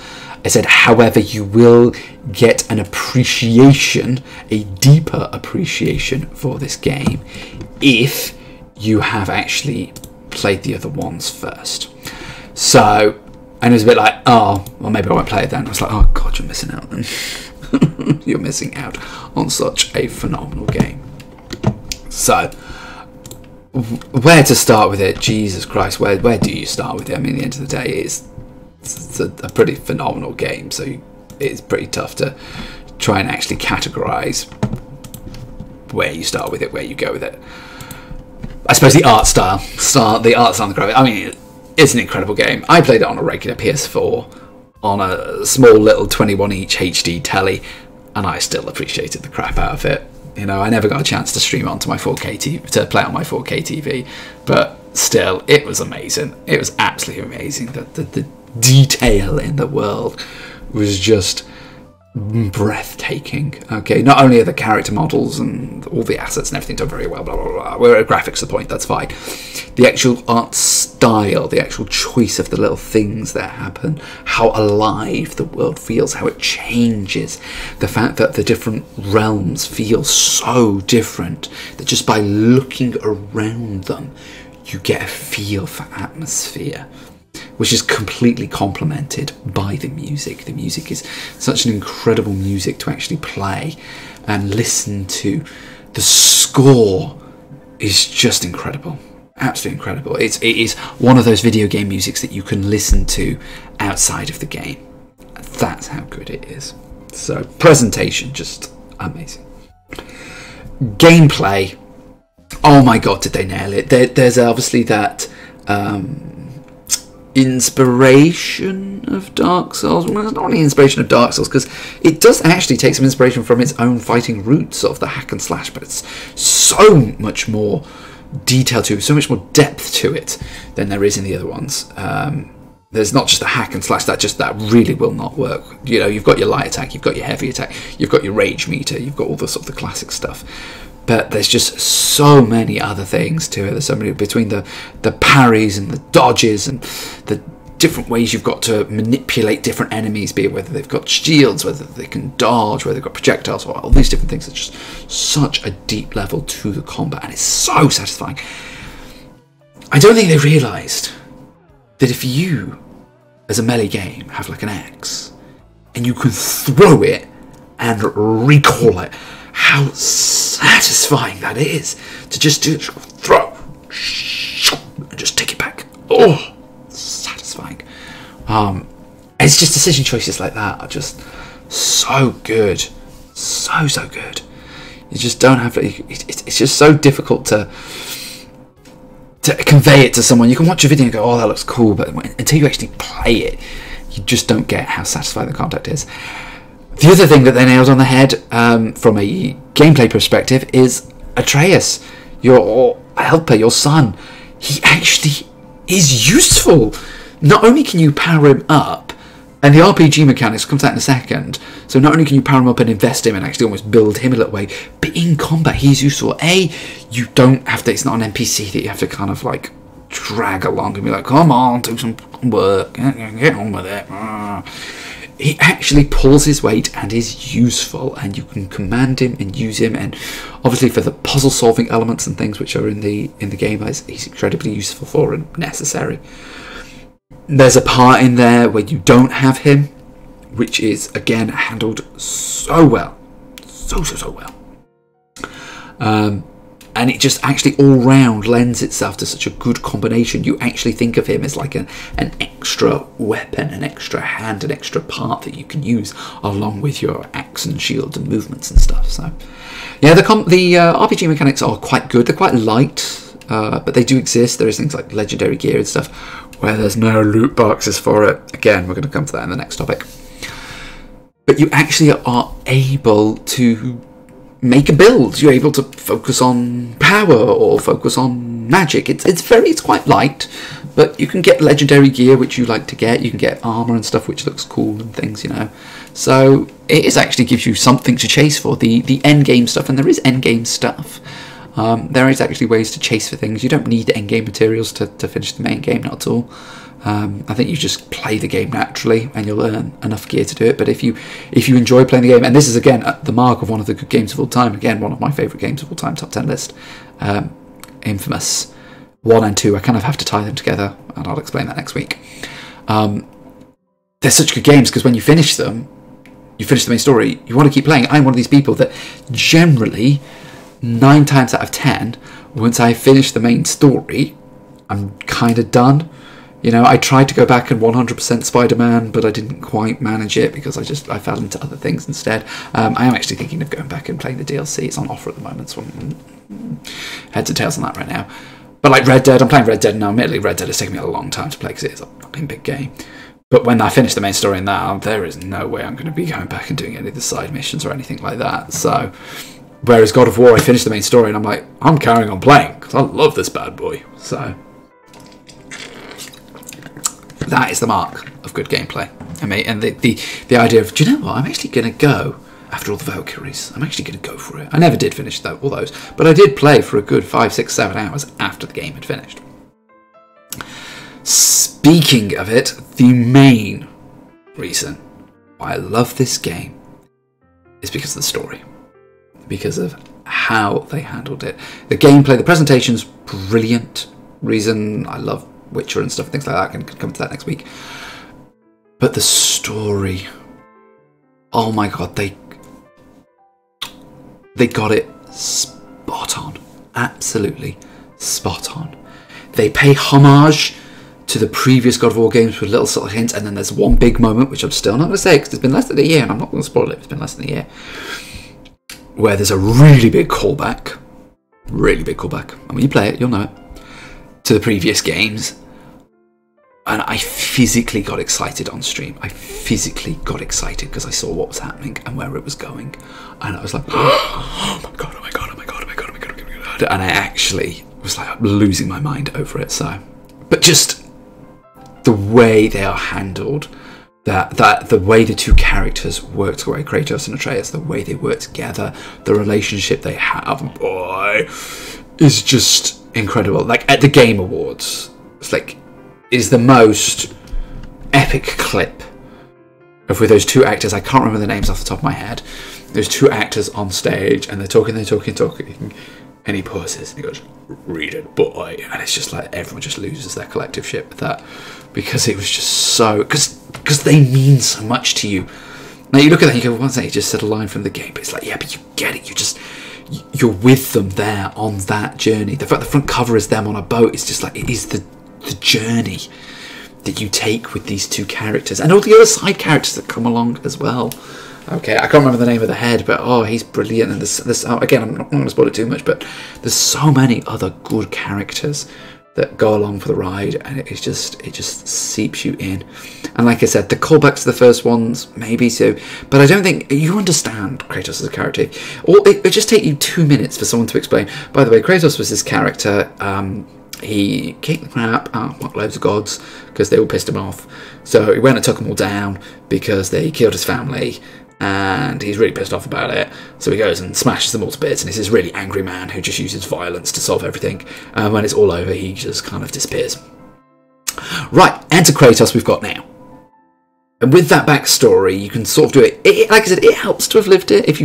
Speaker 1: I said, however, you will get an appreciation, a deeper appreciation for this game if you have actually played the other ones first. So, and it was a bit like, oh, well, maybe I won't play it then. I was like, oh God, you're missing out then. You're missing out on such a phenomenal game. So, where to start with it? Jesus Christ, where do you start with it? I mean, at the end of the day, it's a pretty phenomenal game, so it's pretty tough to try and actually categorize where you start with it, where you go with it. I suppose the art style, the graphics. I mean, it's an incredible game. I played it on a regular PS4 on a small little 21 inch HD telly, and I still appreciated the crap out of it. You know, I never got a chance to stream onto my 4K TV, to play on my 4K TV, but still, it was amazing. It was absolutely amazing. The detail in the world was just breathtaking. Okay, not only are the character models and all the assets and everything done very well, blah blah blah, we're at graphics the point, that's fine. The actual art style, the actual choice of the little things that happen, how alive the world feels, how it changes, the fact that the different realms feel so different that just by looking around them you get a feel for atmosphere, which is completely complemented by the music. The music is such an incredible music to actually play and listen to. The score is just incredible, absolutely incredible. It is one of those video game musics that you can listen to outside of the game. That's how good it is. So, presentation, just amazing. Gameplay, oh my God, did they nail it. There's obviously that inspiration of Dark Souls. Well, it's not only inspiration of Dark Souls, because it does actually take some inspiration from its own fighting roots of the hack and slash, but it's so much more detail to it, so much more depth to it than there is in the other ones. There's not just the hack and slash that really will not work. You know, you've got your light attack, you've got your heavy attack, you've got your rage meter, you've got all the sort of the classic stuff. But there's just so many other things to it. There's so many between the parries and the dodges and the different ways you've got to manipulate different enemies, be it whether they've got shields, whether they can dodge, whether they've got projectiles, or all these different things. It's just such a deep level to the combat, and it's so satisfying. I don't think they realised that if you, as a melee game, have like an axe, and you can throw it and recall it, how satisfying that is to just do throw and just take it back. Oh, satisfying. It's just decision choices like that are just so good, so good. You just don't have to. It's just so difficult to convey it to someone. You can watch a video and go, "Oh, that looks cool," but until you actually play it, you just don't get how satisfying the content is. The other thing that they nailed on the head from a gameplay perspective is Atreus, your helper, your son. He actually is useful. Not only can you power him up, and the RPG mechanics comes out in a second, so not only can you power him up and invest him and actually almost build him a little way, but in combat he's useful. You don't have to, it's not an NPC that you have to kind of like drag along and be like, come on, do some work, get on with it. He actually pulls his weight and is useful, and you can command him and use him, and obviously for the puzzle solving elements and things which are in the game, he's incredibly useful for and necessary. There's a part in there where you don't have him, which is again handled so well, so well, and it just actually all round lends itself to such a good combination. You actually think of him as like an extra weapon, an extra hand, an extra part that you can use along with your axe and shield and movements and stuff. So yeah, the RPG mechanics are quite good. They're quite light, but they do exist. There is things like legendary gear and stuff, where there's no loot boxes for it. Again, we're going to come to that in the next topic. But you actually are able to make a build. You're able to focus on power or focus on magic. It's quite light, but you can get legendary gear which you like to get. You can get armor and stuff which looks cool and things, you know. So it is actually gives you something to chase for, the end game stuff, and there is end game stuff. There is actually ways to chase for things. You don't need end game materials to finish the main game, not at all. I think you just play the game naturally and you'll earn enough gear to do it. But if you enjoy playing the game, and this is again the mark of one of the good games of all time, again one of my favourite games of all time, top 10 list, Infamous 1 and 2, I kind of have to tie them together and I'll explain that next week. They're such good games because when you finish them, you finish the main story, you want to keep playing. I'm one of these people that generally 9 times out of 10, once I finish the main story, I'm kind of done. You know, I tried to go back and 100% Spider-Man, but I didn't quite manage it because I fell into other things instead. I am actually thinking of going back and playing the DLC. It's on offer at the moment, so I'm heads and tails on that right now. But like Red Dead, I'm playing Red Dead now. Admittedly, Red Dead has taken me a long time to play because it is a fucking big game. But when I finish the main story in that, there is no way I'm going to be going back and doing any of the side missions or anything like that. So, whereas God of War, I finished the main story and I'm like, I'm carrying on playing because I love this bad boy. So that is the mark of good gameplay. I mean, and the idea of, do you know what? I'm actually going to go after all the Valkyries. I'm actually going to go for it. I never did finish all those, but I did play for a good 5, 6, 7 hours after the game had finished. Speaking of it, the main reason why I love this game is because of the story, because of how they handled it. The gameplay, the presentation's brilliant. Reason I love Witcher and stuff, things like that. I can come to that next week. But the story, oh my god, they got it spot on, absolutely spot on. They pay homage to the previous God of War games with little sort of hints, and then there's one big moment, which I'm still not going to say because it's been less than a year, and I'm not going to spoil it, it's been less than a year, where there's a really big callback, and when you play it, you'll know it, to the previous games. And I physically got excited on stream. I physically got excited because I saw what was happening and where it was going. And I was like, oh my god, oh my god, oh my god, oh my god, oh my god, oh my god. And I actually was like losing my mind over it. So, but just the way they are handled, that the way the two characters work together, Kratos and Atreus, the way they work together, the relationship they have, boy, is just incredible. Like at the Game Awards, it's like, is the most epic clip of with those two actors. I can't remember the names off the top of my head. There's two actors on stage and they're talking, and he pauses and he goes, "Read it, boy," and it's just like everyone just loses their collective shit with that because it was just so because they mean so much to you. Now you look at that and you go, "One thing, he just said a line from the game," but it's like, yeah, but you get it. You're with them there on that journey. The fact the front cover is them on a boat, it's just like it is the journey that you take with these two characters and all the other side characters that come along as well. Okay, I can't remember the name of the head, but oh, he's brilliant. And this again, I'm not going to spoil it too much, but there's so many other good characters that go along for the ride, and it just seeps you in. And like I said, the callbacks to the first ones, maybe so, but I don't think you understand Kratos as a character. Or it just take you 2 minutes for someone to explain. By the way, Kratos was this character. He kicked the crap out of loads of gods because they all pissed him off. So he went and took them all down because they killed his family, and he's really pissed off about it. So he goes and smashes them all to bits, and he's this really angry man who just uses violence to solve everything. And when it's all over, he just kind of disappears. Right, enter Kratos we've got now. And with that backstory, you can sort of do it. Like I said, it helps to have lived it. If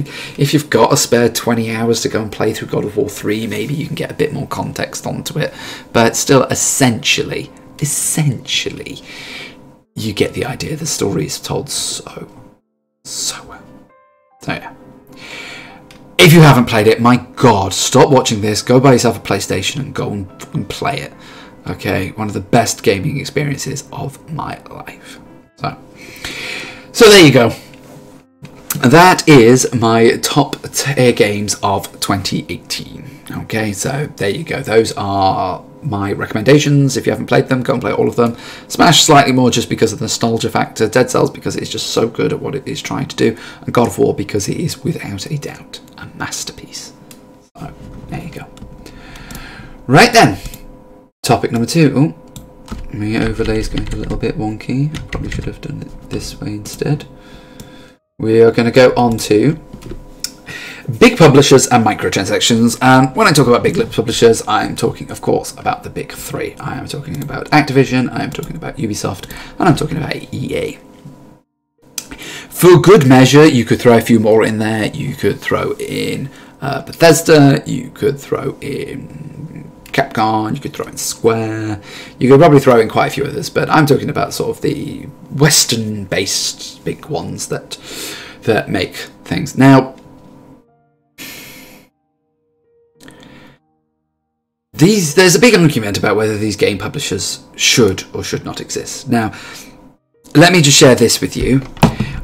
Speaker 1: you've got a spare 20 hours to go and play through God of War 3, maybe you can get a bit more context onto it. But still, essentially, you get the idea. The story is told so well. So yeah. If you haven't played it, my God, stop watching this. Go buy yourself a PlayStation and go and play it. Okay, one of the best gaming experiences of my life. So there you go. That is my top tier games of 2018. Okay, so there you go. Those are my recommendations. If you haven't played them, go and play all of them. Smash slightly more just because of the nostalgia factor. Dead Cells because it's just so good at what it is trying to do. And God of War because it is without a doubt a masterpiece. So there you go. Right then, topic number 2. Oh, my overlay is going a little bit wonky. I probably should have done it this way instead. We are going to go on to big publishers and microtransactions. And when I talk about big publishers, I'm talking, of course, about the big 3. I am talking about Activision, I am talking about Ubisoft, and I'm talking about EA. For good measure, you could throw a few more in there. You could throw in Bethesda, you could throw in Capcom, you could throw in Square, you could probably throw in quite a few others, but I'm talking about sort of the Western-based big ones that make things. Now, there's a big argument about whether these game publishers should or should not exist. Now, let me just share this with you.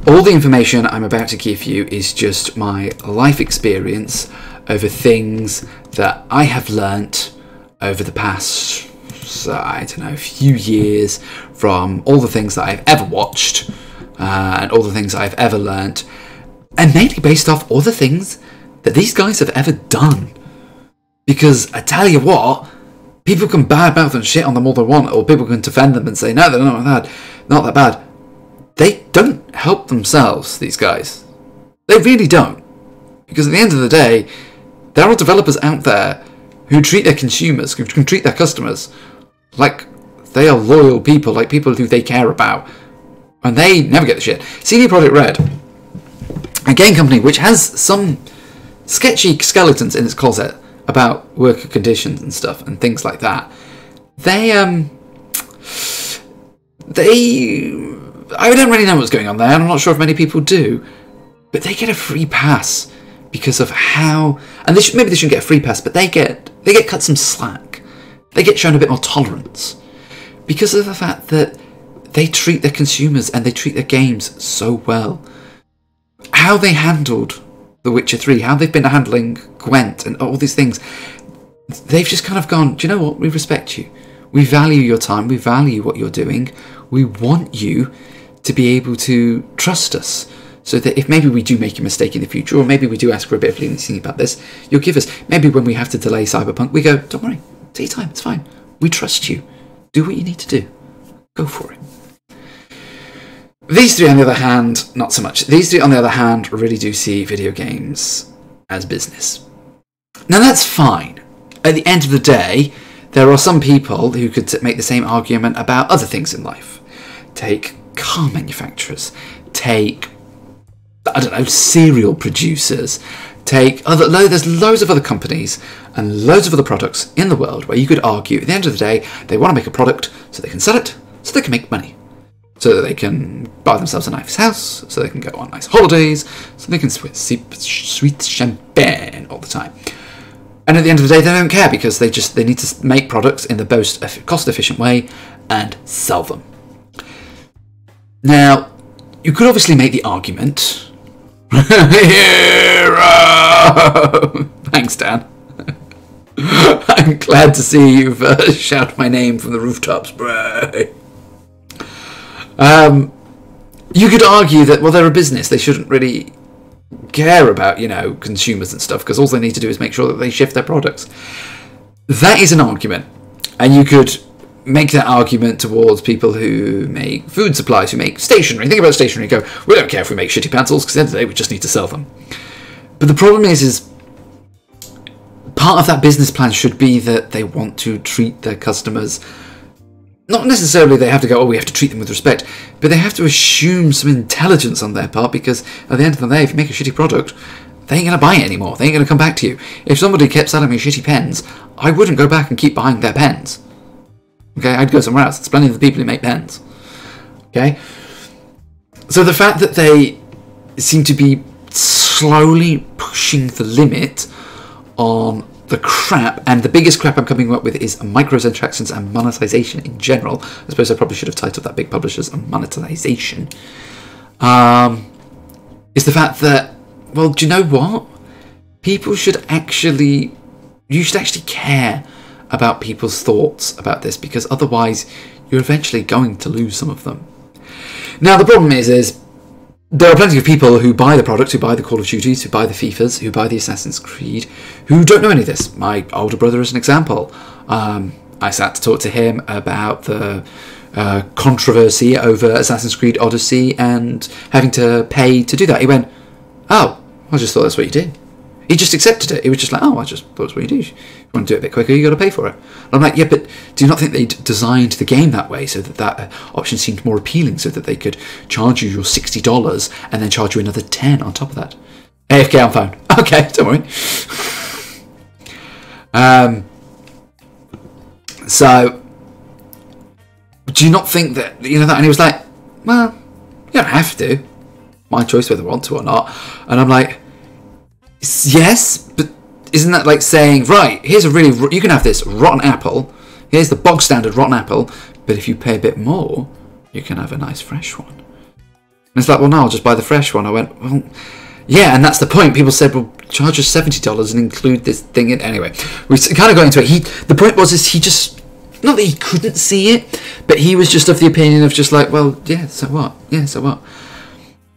Speaker 1: All the information I'm about to give you is just my life experience over things that I have learnt over the past, I don't know, few years, from all the things that I've ever watched and all the things I've ever learnt, and mainly based off all the things that these guys have ever done. Because I tell you what, people can badmouth and shit on them all they want, or people can defend them and say, no, they're not that bad. They don't help themselves, these guys. They really don't. Because at the end of the day, there are developers out there who treat their consumers, who can treat their customers like they are loyal people, like people who they care about. And they never get the shit. CD Projekt Red, a game company which has some sketchy skeletons in its closet about worker conditions and stuff and things like that. I don't really know what's going on there, and I'm not sure if many people do, but they get a free pass because of how, and maybe they shouldn't get a free pass, but they get cut some slack. They get shown a bit more tolerance because of the fact that they treat their consumers and they treat their games so well. How they handled The Witcher 3, how they've been handling Gwent and all these things, they've just kind of gone, do you know what, we respect you. We value your time, we value what you're doing. We want you to be able to trust us, so that if maybe we do make a mistake in the future, or maybe we do ask for a bit of leniency about this, you'll give us, maybe when we have to delay Cyberpunk, we go, don't worry, take your time, it's fine. We trust you. Do what you need to do. Go for it. These 3, on the other hand, not so much. These 3, on the other hand, really do see video games as business. Now, that's fine. At the end of the day, there are some people who could make the same argument about other things in life. Take car manufacturers. Take, I don't know, cereal producers. Take other. There's loads of other companies and loads of other products in the world where you could argue, at the end of the day, they want to make a product so they can sell it, so they can make money. So that they can buy themselves a nice house, so they can go on nice holidays, so they can sweet champagne all the time. And at the end of the day, they don't care because they need to make products in the most cost-efficient way and sell them. Now, you could obviously make the argument. Hero! Thanks, Dan. I'm glad to see you've shouted my name from the rooftops, bro. You could argue that, well, they're a business. They shouldn't really care about, consumers and stuff, because all they need to do is make sure that they shift their products. That is an argument. And you could make that argument towards people who make food supplies, who make stationery. Think about stationery and go, we don't care if we make shitty pencils, because at the end of the day, we just need to sell them. But the problem is part of that business plan should be that they want to treat their customers. Not necessarily they have to go, oh, we have to treat them with respect, but they have to assume some intelligence on their part, because at the end of the day, if you make a shitty product, they ain't going to buy it anymore. They ain't going to come back to you. If somebody kept selling me shitty pens, I wouldn't go back and keep buying their pens. Okay, I'd go somewhere else. There's plenty of the people who make pens. Okay? So the fact that they seem to be slowly pushing the limit on the crap, and the biggest crap I'm coming up with is microtransactions and monetization in general. I suppose I probably should have titled that Big Publishers and Monetization. Is the fact that, well, do you know what? You should actually care about people's thoughts about this, because otherwise you're eventually going to lose some of them. Now, the problem is there are plenty of people who buy the product, who buy the Call of Duties, who buy the FIFAs, who buy the Assassin's Creed, who don't know any of this. My older brother is an example. I sat to talk to him about the controversy over Assassin's Creed Odyssey and having to pay to do that. He went, "Oh, I just thought that's what you did." He just accepted it. He was just like, "Oh, I just thought that's what you do. If you want to do it a bit quicker, you got to pay for it." And I'm like, "Yeah, but do you not think they designed the game that way so that that option seemed more appealing, so that they could charge you your $60 and then charge you another $10 on top of that?" AFK on phone. Okay, don't worry. So, do you not think that, you know, that? And he was like, "Well, you don't have to. My choice whether I want to or not." And I'm like, "Yes, but isn't that like saying, right, here's a really, you can have this rotten apple, here's the bog standard rotten apple, but if you pay a bit more, you can have a nice fresh one." And it's like, "Well, no, I'll just buy the fresh one." I went, "Well, yeah," and that's the point. People said, "Well, charge us $70 and include this thing in." Anyway, we kind of got into it. The point was, is he just, not that he couldn't see it, but he was just of the opinion of just like, "Well, yeah, so what? Yeah, so what?"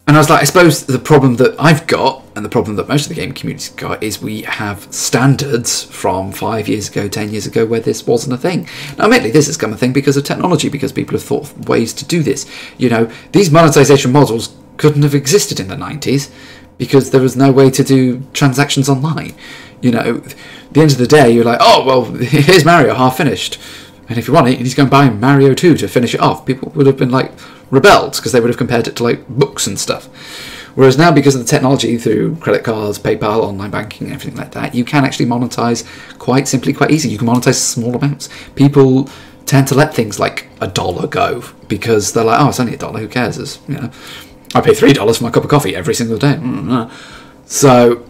Speaker 1: And I was like, I suppose the problem that I've got, and the problem that most of the game community's got, is we have standards from 5 years ago, 10 years ago, where this wasn't a thing. Now, admittedly, this has become a thing because of technology, because people have thought of ways to do this. You know, these monetization models couldn't have existed in the 90s because there was no way to do transactions online. You know, at the end of the day, you're like, "Oh, well, here's Mario half finished. And if you want it, you need to go and buy Mario 2 to finish it off." People would have been like, rebelled, because they would have compared it to like books and stuff. Whereas now, because of the technology through credit cards, PayPal, online banking, and everything like that, you can actually monetize quite simply, quite easy. You can monetize small amounts. People tend to let things like $1 go because they're like, "Oh, it's only $1. Who cares?" It's, you know, I pay $3 for my cup of coffee every single day. So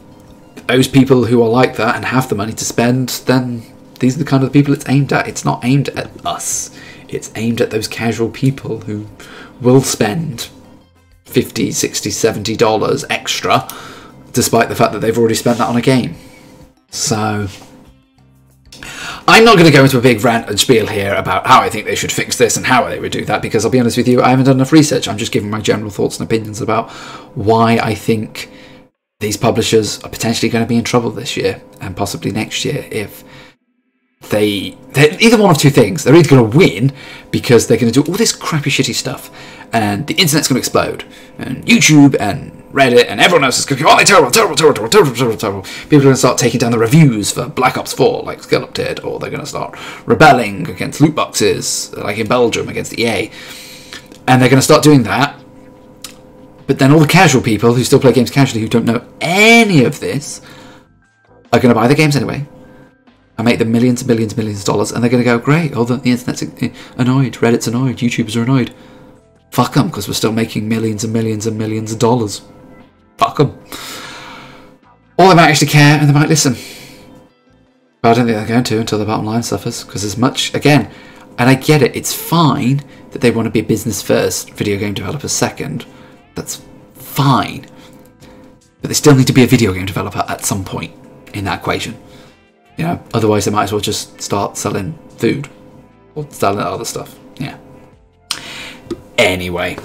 Speaker 1: those people who are like that and have the money to spend, then these are the kind of people it's aimed at. It's not aimed at us. It's aimed at those casual people who will spend $50, $60, $70 extra, despite the fact that they've already spent that on a game. So I'm not going to go into a big rant and spiel here about how I think they should fix this and how they would do that, because I'll be honest with you, I haven't done enough research. I'm just giving my general thoughts and opinions about why I think these publishers are potentially going to be in trouble this year and possibly next year if they're either one of two things. They're either going to win because they're going to do all this crappy shitty stuff and the internet's going to explode, and YouTube and Reddit and everyone else is going to go, "Oh, they're terrible, terrible, terrible, terrible, terrible, terrible." People are going to start taking down the reviews for Black Ops 4 like Scallop did, or they're going to start rebelling against loot boxes like in Belgium against EA, and they're going to start doing that. But then all the casual people who still play games casually, who don't know any of this, are going to buy the games anyway and make them millions and millions and millions of dollars, and they're going to go, "Great, all the internet's annoyed, Reddit's annoyed, YouTubers are annoyed. Fuck them, because we're still making millions and millions and millions of dollars. Fuck them." Or they might actually care and they might listen. But I don't think they're going to until the bottom line suffers, because as much, again, and I get it, it's fine that they want to be business first, video game developers second. That's fine. But they still need to be a video game developer at some point in that equation. You know, otherwise they might as well just start selling food or selling other stuff. Yeah. Anyway,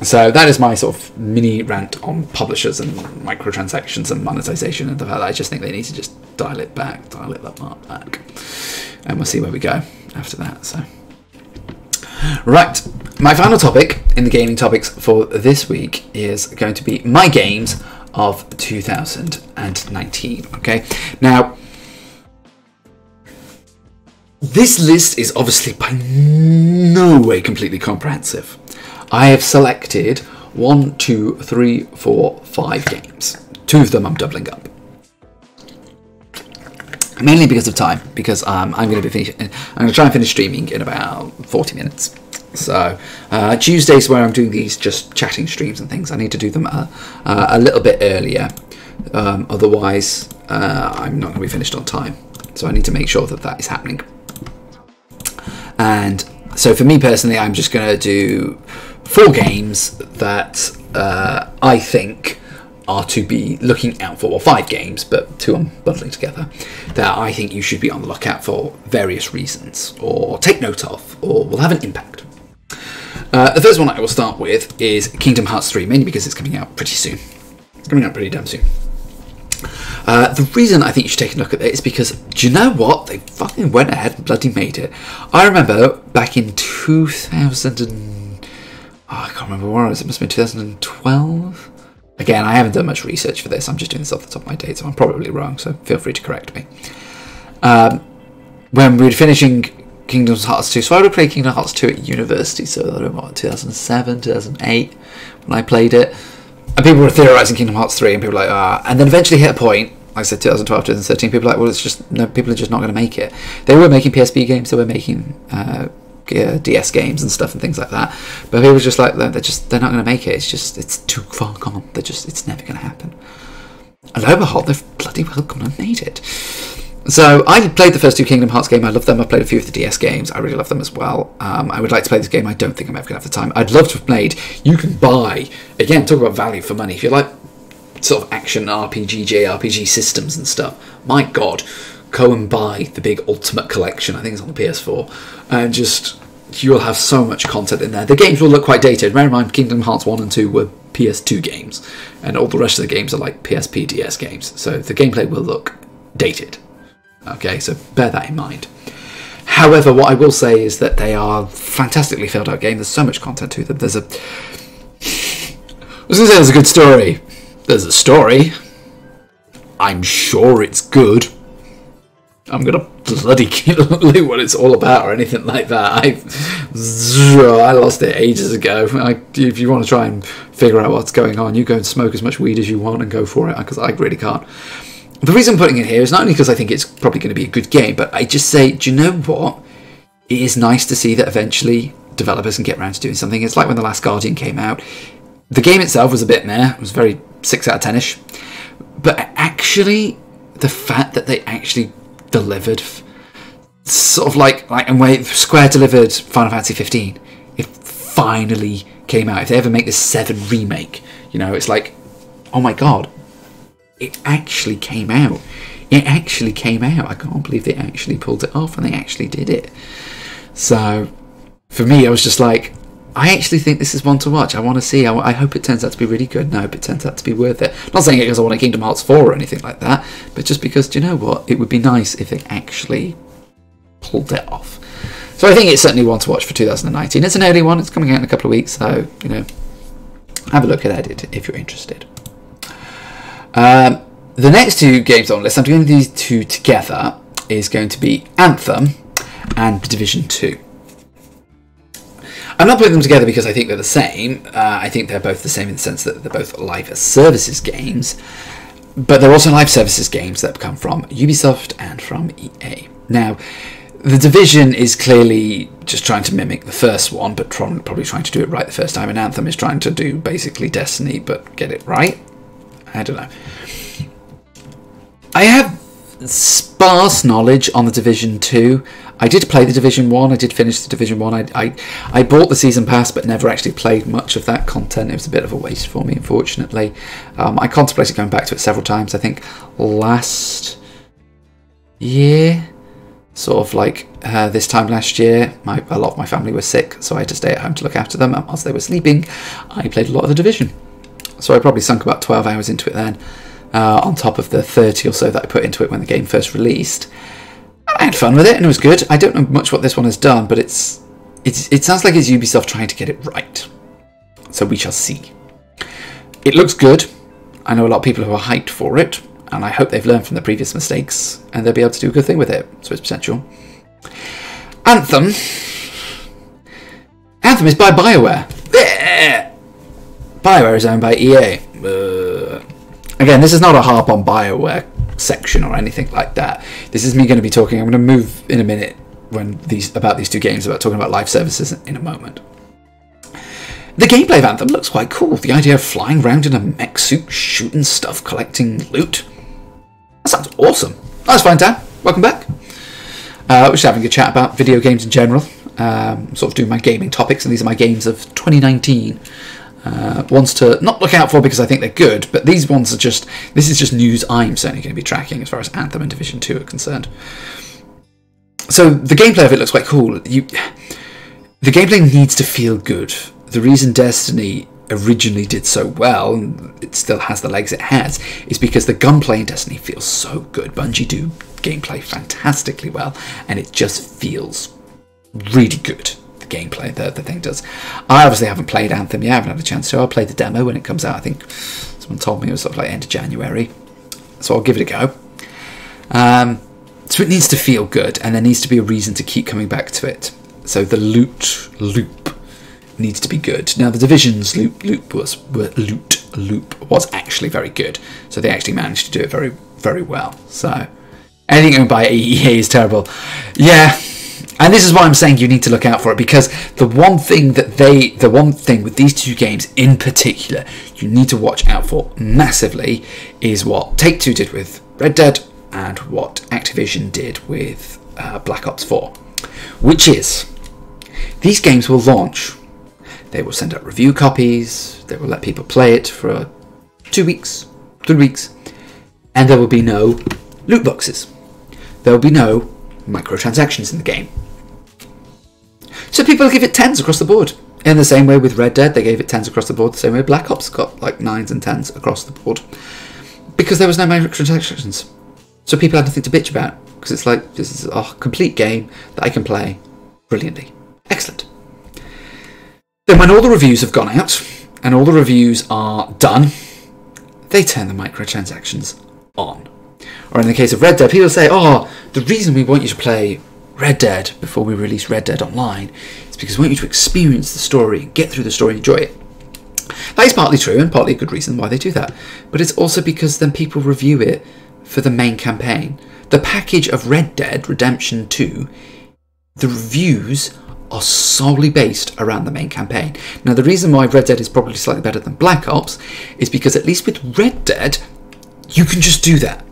Speaker 1: so that is my sort of mini rant on publishers and microtransactions and monetization and the fact that I just think they need to just dial it back, and we'll see where we go after that. So, right, my final topic in the gaming topics for this week is going to be my games of 2019. Okay, now this list is obviously by no way completely comprehensive. I have selected 1, 2, 3, 4, 5 games. 2 of them I'm doubling up. Mainly because of time, because I'm going to try and finish streaming in about 40 minutes. So Tuesdays, where I'm doing these just chatting streams and things, I need to do them a little bit earlier. Otherwise, I'm not going to be finished on time. So I need to make sure that that is happening. And so for me personally, I'm just going to do 4 games that I think are to be looking out for, or 5 games, but 2 I'm bundling together, that I think you should be on the lookout for various reasons, or take note of, or will have an impact. The first one I will start with is Kingdom Hearts 3, mainly because it's coming out pretty soon. It's coming out pretty damn soon. The reason I think you should take a look at it is because, do you know what? They fucking went ahead and bloody made it. I remember back in 2000 and... I can't remember where it was. It must have been 2012? Again, I haven't done much research for this. I'm just doing this off the top of my date, so I'm probably wrong, so feel free to correct me. When we were finishing Kingdom Hearts 2, so I would have played Kingdom Hearts 2 at university, so I don't know what, 2007, 2008, when I played it. And people were theorising Kingdom Hearts 3, and people were like, ah. And then eventually hit a point, like I said, 2012, 2013, people were like, well, it's just, no, people are just not going to make it. They were making PSP games, they were making DS games and stuff and things like that. But people were just like, they're not going to make it. It's too far gone. It's never going to happen. And lo and behold, they've bloody well gone and made it. So I played the first 2 Kingdom Hearts games. I love them. I played a few of the DS games. I really love them as well. I would like to play this game. I don't think I'm ever going to have the time. I'd love to have played. You can buy, again, talk about value for money. If you like sort of action RPG, JRPG systems and stuff, my God, go and buy the big Ultimate Collection. I think it's on the PS4. And just, you'll have so much content in there. The games will look quite dated. Bear in mind, Kingdom Hearts 1 and 2 were PS2 games. And all the rest of the games are like PSP DS games. So the gameplay will look dated. Okay, so bear that in mind. However, what I will say is that they are fantastically filled out games. There's so much content to them. I was going to say there's a good story. There's a story. I'm sure it's good. I'm going to bloody loot what it's all about or anything like that. I lost it ages ago. If you want to try and figure out what's going on, you go and smoke as much weed as you want and go for it, because I really can't. The reason I'm putting it here is not only because I think it's probably going to be a good game, but I just say, do you know what? It is nice to see that eventually developers can get around to doing something. It's like when The Last Guardian came out. The game itself was a bit meh. It was very 6 out of 10-ish. But actually, the fact that they actually delivered, sort of like and where Square delivered Final Fantasy 15, it finally came out. If they ever make this 7 remake, you know, it's like, oh my God. It actually came out. It actually came out. I can't believe they actually pulled it off and they actually did it. So, for me, I was just like, I actually think this is one to watch. I want to see. I hope it turns out to be really good. I hope it turns out to be worth it. I'm not saying it because I want a Kingdom Hearts 4 or anything like that, but just because, do you know what? It would be nice if they actually pulled it off. So I think it's certainly one to watch for 2019. It's an early one. It's coming out in a couple of weeks, so, you know, have a look at it if you're interested. The next 2 games on the list, I'm doing these 2 together, is going to be Anthem and Division 2. I'm not putting them together because I think they're the same. I think they're both the same in the sense that they're both live services games, but they're also live services games that come from Ubisoft and from EA. Now, the Division is clearly just trying to mimic the first one, but probably trying to do it right the first time, and Anthem is trying to do basically Destiny, but get it right. I don't know. I have sparse knowledge on the Division 2. I did play the Division 1. I did finish the Division 1. I bought the Season Pass, but never actually played much of that content. It was a bit of a waste for me, unfortunately. I contemplated going back to it several times. I think last year, sort of like this time last year, a lot of my family were sick, so I had to stay at home to look after them. And whilst they were sleeping, I played a lot of the Division. So I probably sunk about 12 hours into it then, on top of the 30 or so that I put into it when the game first released. I had fun with it and it was good. I don't know much what this one has done, but it sounds like it's Ubisoft trying to get it right. So we shall see. It looks good. I know a lot of people who are hyped for it, and I hope they've learned from the previous mistakes and they'll be able to do a good thing with it. So it's potential. Anthem. Anthem is by BioWare. BioWare is owned by EA. Again, this is not a harp on BioWare section or anything like that. This is me going to be talking. I'm going to move in a minute about these 2 games, about talking about live services in a moment. The gameplay of Anthem looks quite cool. The idea of flying around in a mech suit, shooting stuff, collecting loot. That sounds awesome. That's fine, Dan. Welcome back. We're just having a chat about video games in general. Sort of doing my gaming topics, and these are my games of 2019. ones to not look out for because I think they're good, but these ones are just, this is just news I'm certainly going to be tracking as far as Anthem and Division 2 are concerned. So the gameplay of it looks quite cool. The gameplay needs to feel good. The reason Destiny originally did so well, and it still has the legs it has, is because the gunplay in Destiny feels so good. Bungie do gameplay fantastically well, and it just feels really good. The gameplay the thing does. I obviously haven't played Anthem yet. I haven't had a chance to. I'll play the demo when it comes out. I think someone told me it was sort of like end of January, so I'll give it a go. So it needs to feel good, and there needs to be a reason to keep coming back to it. So the loot loop needs to be good. Now the Division's loop was actually very good, so they actually managed to do it very, very well. So anything owned by EA is terrible. Yeah. And this is why I'm saying you need to look out for it, because the one thing with these two games in particular you need to watch out for massively is what Take-Two did with Red Dead and what Activision did with Black Ops 4, which is these games will launch. They will send out review copies, they will let people play it for 2 weeks, 3 weeks, and there will be no loot boxes. There will be no microtransactions in the game. So people give it 10s across the board. In the same way with Red Dead, they gave it 10s across the board. The same way Black Ops got like 9s and 10s across the board. Because there was no microtransactions. So people had nothing to bitch about. Because it's like, this is a complete game that I can play brilliantly. Excellent. Then when all the reviews have gone out, and all the reviews are done, they turn the microtransactions on. Or in the case of Red Dead, people say, oh, the reason we want you to play Red Dead before we release Red Dead Online is because we want you to experience the story, get through the story, enjoy it. That is partly true and partly a good reason why they do that. But it's also because then people review it for the main campaign. The package of Red Dead Redemption 2, the reviews are solely based around the main campaign. Now the reason why Red Dead is probably slightly better than Black Ops is because at least with Red Dead, you can just do that.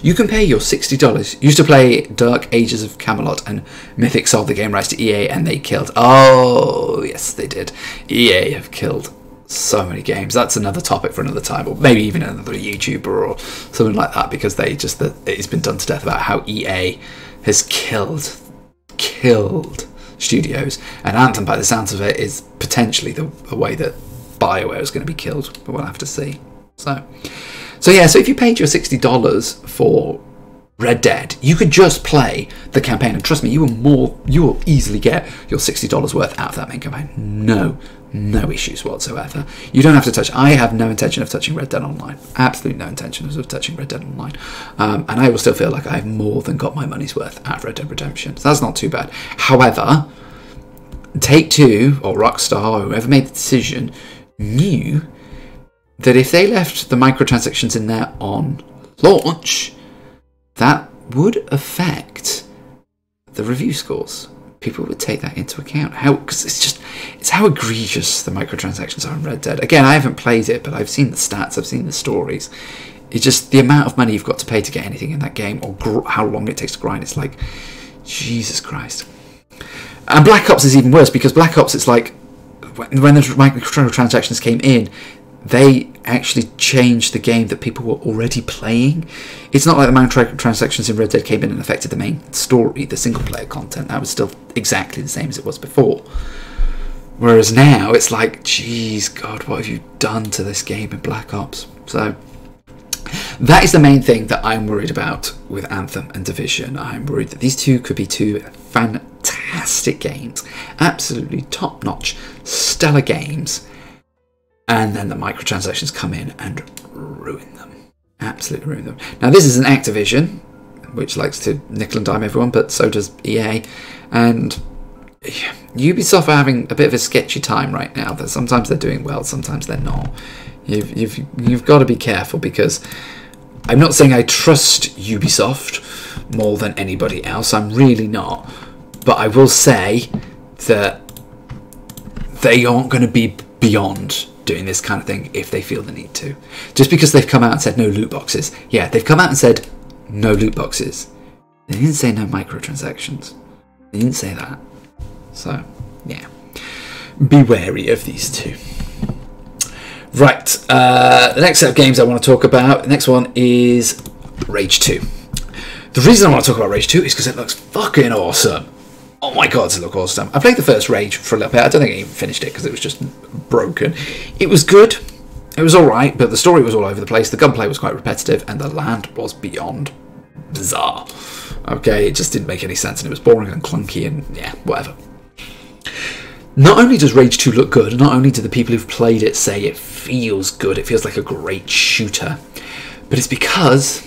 Speaker 1: You can pay your $60. You used to play Dark Ages of Camelot and Mythic sold the game rights to EA and they killed. Oh, yes, they did. EA have killed so many games. That's another topic for another time, or maybe even another YouTuber or something like that, because it's been done to death about how EA has killed studios. And Anthem, by the sounds of it, is potentially the way that BioWare is going to be killed, but we'll have to see. So yeah, so if you paid your $60 for Red Dead, you could just play the campaign, and trust me, you will easily get your $60 worth out of that main campaign. No issues whatsoever. You don't have to touch. I have no intention of touching Red Dead Online. Absolutely no intention of touching Red Dead Online. And I will still feel like I've more than got my money's worth out of Red Dead Redemption. So that's not too bad. However, Take-Two or Rockstar or whoever made the decision knew that if they left the microtransactions in there on launch, that would affect the review scores. People would take that into account. Because it's how egregious the microtransactions are in Red Dead. Again, I haven't played it, but I've seen the stats, I've seen the stories. It's just the amount of money you've got to pay to get anything in that game, or how long it takes to grind. It's like, Jesus Christ. And Black Ops is even worse, because Black Ops, it's like, when the microtransactions came in, they actually changed the game that people were already playing. It's not like the microtransactions in Red Dead came in and affected the main story, the single player content. That was still exactly the same as it was before. Whereas now it's like, geez, God, what have you done to this game in Black Ops? So that is the main thing that I'm worried about with Anthem and Division. I'm worried that these two could be two fantastic games, absolutely top-notch, stellar games, and then the microtransactions come in and ruin them. Absolutely ruin them. Now, this is an Activision, which likes to nickel and dime everyone, but so does EA. And Ubisoft are having a bit of a sketchy time right now. Sometimes they're doing well, sometimes they're not. You've got to be careful, because I'm not saying I trust Ubisoft more than anybody else. I'm really not. But I will say that they aren't going to be beyond doing this kind of thing if they feel the need to. Just because they've come out and said no loot boxes. Yeah, they've come out and said no loot boxes. They didn't say no microtransactions. They didn't say that. So, yeah. Be wary of these two. Right, the next set of games I want to talk about, the next one is Rage 2. The reason I want to talk about Rage 2 is because it looks fucking awesome. Oh my god, does it look awesome. I played the first Rage for a little bit. I don't think I even finished it because it was just broken. It was good. It was alright, but the story was all over the place. The gunplay was quite repetitive, and the land was beyond bizarre. Okay, it just didn't make any sense, and it was boring and clunky, and yeah, whatever. Not only does Rage 2 look good, not only do the people who've played it say it feels good, it feels like a great shooter, but it's because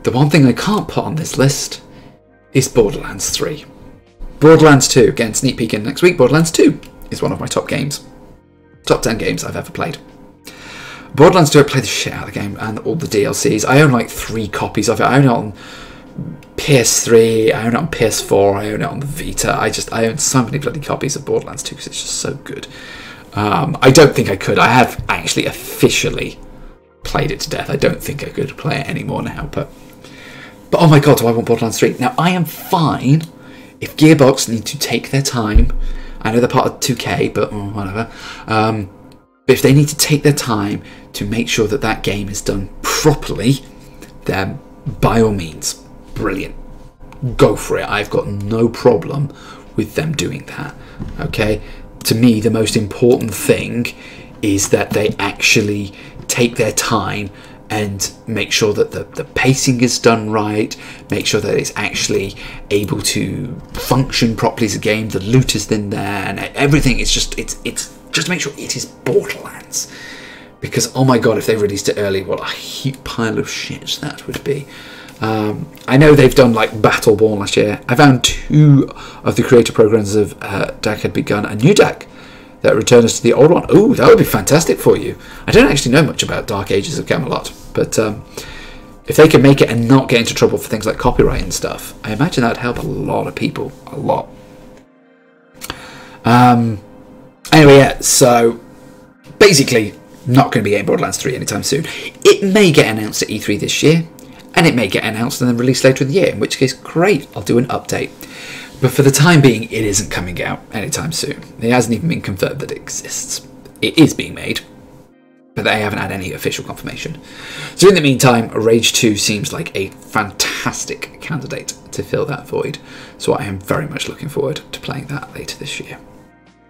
Speaker 1: the one thing I can't put on this list is Borderlands 3. Borderlands 2, again, sneak peek in next week, Borderlands 2 is one of my top games. Top 10 games I've ever played. Borderlands 2, I played the shit out of the game and all the DLCs. I own like 3 copies of it. I own it on PS3, I own it on PS4, I own it on the Vita. I own so many bloody copies of Borderlands 2 because it's just so good. I don't think I could. I have actually officially played it to death. I don't think I could play it anymore now, but oh my god, do I want Borderlands 3? Now, I am fine if Gearbox need to take their time. I know they're part of 2K, but whatever. But if they need to take their time to make sure that that game is done properly, then by all means, brilliant. Go for it. I've got no problem with them doing that. Okay? To me, the most important thing is that they actually take their time and make sure that the pacing is done right, make sure that it's actually able to function properly as a game, the loot is in there, and everything is just, it's just to make sure it is Borderlands. Because, oh my god, if they released it early, what a heap pile of shit that would be. I know they've done like Battleborn last year. I found 2 of the creator programs of DAC had begun a new DAC that returned us to the old one. Ooh, that would be fantastic for you. I don't actually know much about Dark Ages of Camelot, but if they can make it and not get into trouble for things like copyright and stuff, I imagine that would help a lot of people. A lot. Anyway, yeah, so basically not going to be getting Borderlands 3 anytime soon. It may get announced at E3 this year, and it may get announced and then released later in the year, in which case, great, I'll do an update. But for the time being, it isn't coming out anytime soon. It hasn't even been confirmed that it exists. It is being made, but they haven't had any official confirmation. So in the meantime, Rage 2 seems like a fantastic candidate to fill that void. So I am very much looking forward to playing that later this year.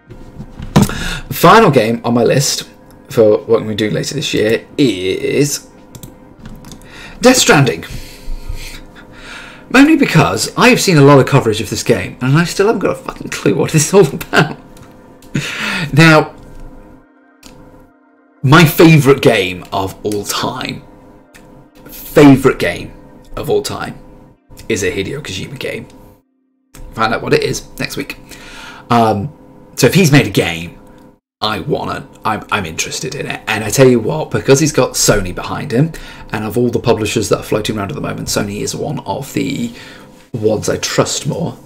Speaker 1: The final game on my list for what we do later this year is Death Stranding. Mainly because I have seen a lot of coverage of this game and I still haven't got a fucking clue what it's all about. Now, my favourite game of all time is a Hideo Kojima game. Find out what it is next week. So if he's made a game, I'm interested in it. And I tell you what, because he's got Sony behind him, and of all the publishers that are floating around at the moment, Sony is one of the ones I trust more.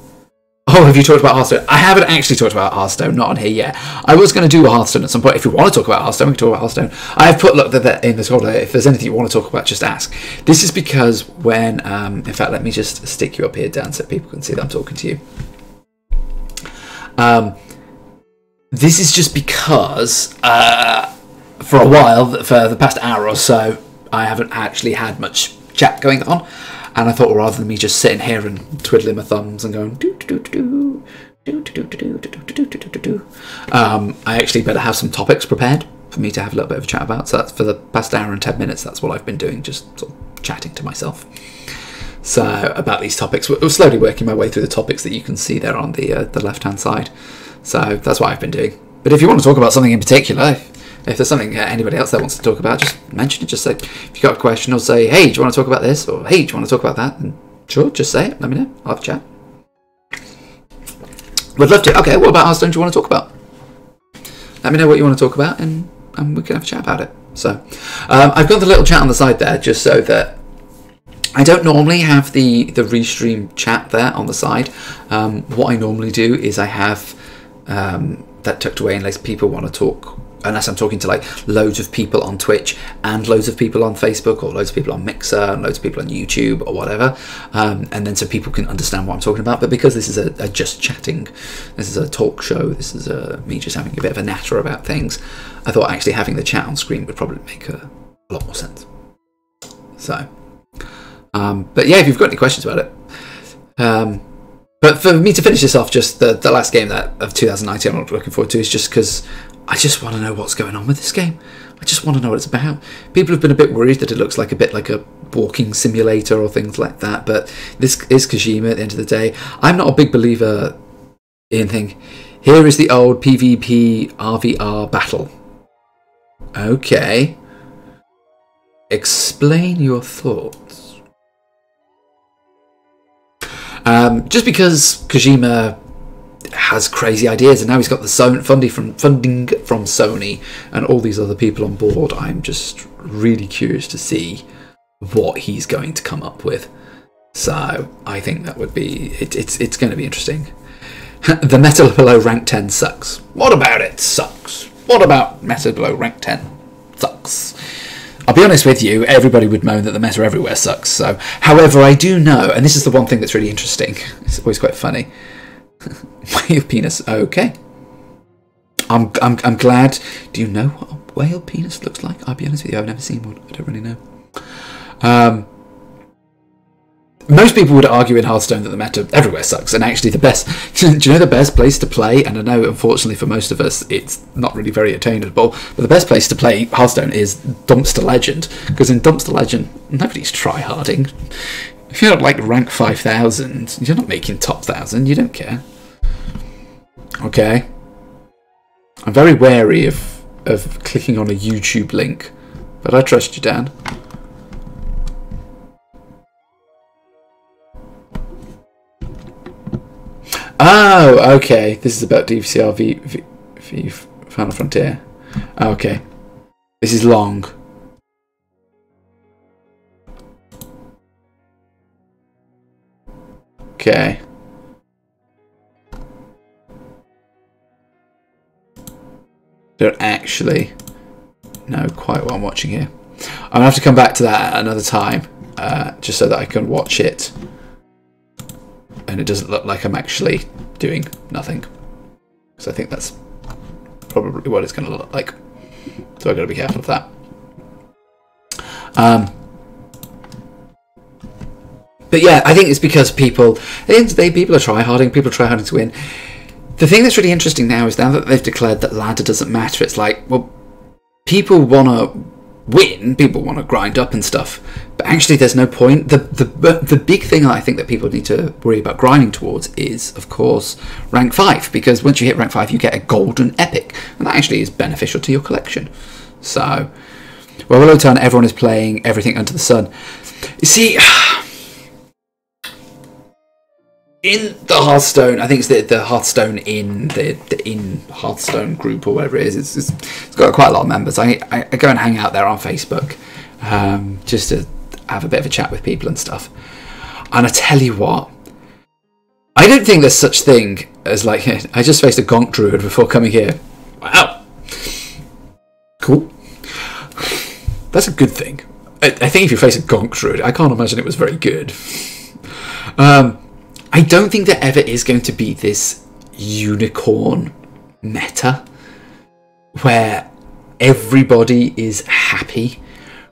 Speaker 1: Oh, have you talked about Hearthstone? I haven't actually talked about Hearthstone, not on here yet. I was going to do a Hearthstone at some point. If you want to talk about Hearthstone, we can talk about Hearthstone. I have put look in the folder. If there's anything you want to talk about, just ask. This is because when, in fact, let me just stick you up here down so people can see that I'm talking to you. This is just because for a while, for the past hour or so, I haven't actually had much chat going on, and I thought rather than me just sitting here and twiddling my thumbs and going I actually better have some topics prepared for me to have a little bit of a chat about. So that's for the past hour and 10 minutes. That's what I've been doing, just sort of chatting to myself. So about these topics, we're slowly working my way through the topics that you can see there on the left-hand side. So that's what I've been doing. But if you want to talk about something in particular, if there's something anybody else that wants to talk about, just mention it. Just say, if you've got a question, or say, hey, do you want to talk about this? Or hey, do you want to talk about that? And sure, just say it. Let me know. I'll have a chat. Would love to. Okay, what about Hearthstone do you want to talk about? Let me know what you want to talk about, and we can have a chat about it. So I've got the little chat on the side there, just so that I don't normally have the restream chat there on the side. What I normally do is I have that tucked away unless people want to talk unless I'm talking to like loads of people on Twitch and loads of people on Facebook or loads of people on Mixer and loads of people on YouTube or whatever, and then so people can understand what I'm talking about. But because this is a just chatting, this is a talk show, this is me just having a bit of a natter about things, I thought actually having the chat on screen would probably make a lot more sense. So, but yeah, if you've got any questions about it, but for me to finish this off, just the last game of 2019 I'm looking forward to is just because I just want to know what's going on with this game. I just want to know what it's about. People have been a bit worried that it looks like a bit like a walking simulator or things like that, but this is Kojima at the end of the day. I'm not a big believer in thing. Here is the old PvP RVR battle. Okay. Explain your thoughts. Just because Kojima has crazy ideas and now he's got the funding from Sony and all these other people on board, I'm just really curious to see what he's going to come up with. So I think that would be it's going to be interesting. The meta below rank 10 sucks. What about it sucks? What about meta below rank 10 sucks? I'll be honest with you, everybody would moan that the meta everywhere sucks. So, however, I do know, and this is the one thing that's really interesting. It's always quite funny. Whale penis. Okay. I'm glad. Do you know what a whale penis looks like? I'll be honest with you, I've never seen one. I don't really know. Most people would argue in Hearthstone that the meta everywhere sucks, and actually the best... Do you know the best place to play? And I know, unfortunately, for most of us, it's not really very attainable, but the best place to play Hearthstone is Dumpster Legend, because in Dumpster Legend, nobody's try-harding. If you're not, like, rank 5,000, you're not making top 1,000, you don't care. Okay? I'm very wary of clicking on a YouTube link, but I trust you, Dan. Oh, okay. This is about DVCR v Final Frontier. Okay. This is long. Okay. Don't actually know quite what I'm watching here. I'm going to have to come back to that at another time, just so that I can watch it. And it doesn't look like I'm actually doing nothing. So I think that's probably what it's going to look like. So I've got to be careful of that. But yeah, I think it's because people are try-harding, people are try-harding to win. The thing that's really interesting now is now that they've declared that ladder doesn't matter, it's like, well, people want to win, people want to grind up and stuff, but actually there's no point. The big thing I think that people need to worry about grinding towards is, of course, rank 5, because once you hit rank 5 you get a golden epic, and that actually is beneficial to your collection. So, well, Willow Turn, everyone is playing Everything Under the Sun. You see, in the Hearthstone, I think it's the Hearthstone the Hearthstone group or whatever it is. It's got quite a lot of members. I go and hang out there on Facebook, just to have a bit of a chat with people and stuff. And I tell you what, I don't think there's such thing as like, I just faced a Gonk Druid before coming here. Wow, cool. That's a good thing. I think if you face a Gonk Druid, I can't imagine it was very good. I don't think there ever is going to be this unicorn meta where everybody is happy,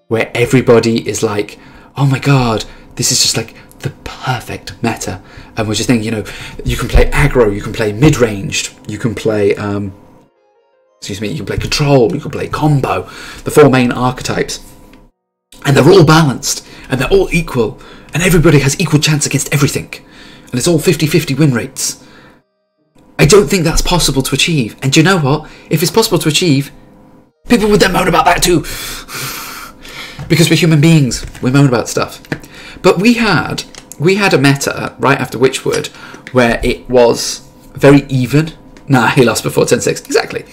Speaker 1: where everybody is like, oh my god, this is just like the perfect meta. And we're just thinking, you know, you can play aggro, you can play mid-ranged, you can play, you can play control, you can play combo, the 4 main archetypes. And they're all balanced, and they're all equal, and everybody has equal chance against everything. And it's all 50-50 win rates. I don't think that's possible to achieve. And do you know what? If it's possible to achieve, people would then moan about that too. Because we're human beings. We moan about stuff. But we had a meta right after Witchwood where it was very even. Nah, he lost before 10-6. Exactly.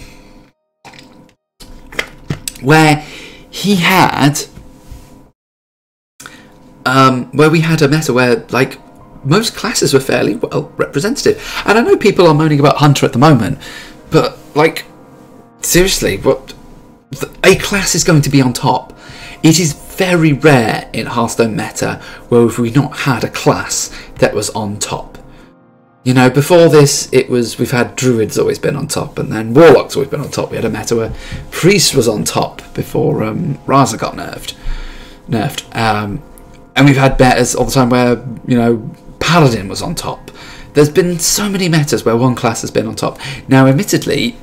Speaker 1: Where he had... where we had a meta where, like, most classes were fairly well represented. And I know people are moaning about Hunter at the moment, but, like, seriously, what a class is going to be on top. It is very rare in Hearthstone meta where we've not had a class that was on top. You know, before this, we've had Druids always been on top, and then Warlocks always been on top. We had a meta where Priest was on top before Raza got nerfed. And we've had metas all the time where, you know, Paladin was on top. There's been so many metas where one class has been on top. Now, admittedly,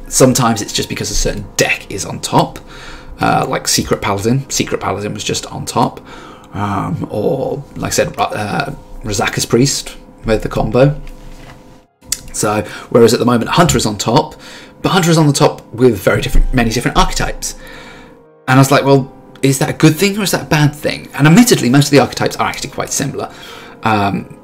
Speaker 1: sometimes it's just because a certain deck is on top, like Secret Paladin. Secret Paladin was just on top. Or, like I said, Razaka's Priest with the combo. So, whereas at the moment Hunter is on top, but Hunter is on the top with many different archetypes. And I was like, well, is that a good thing or is that a bad thing? And admittedly, most of the archetypes are actually quite similar.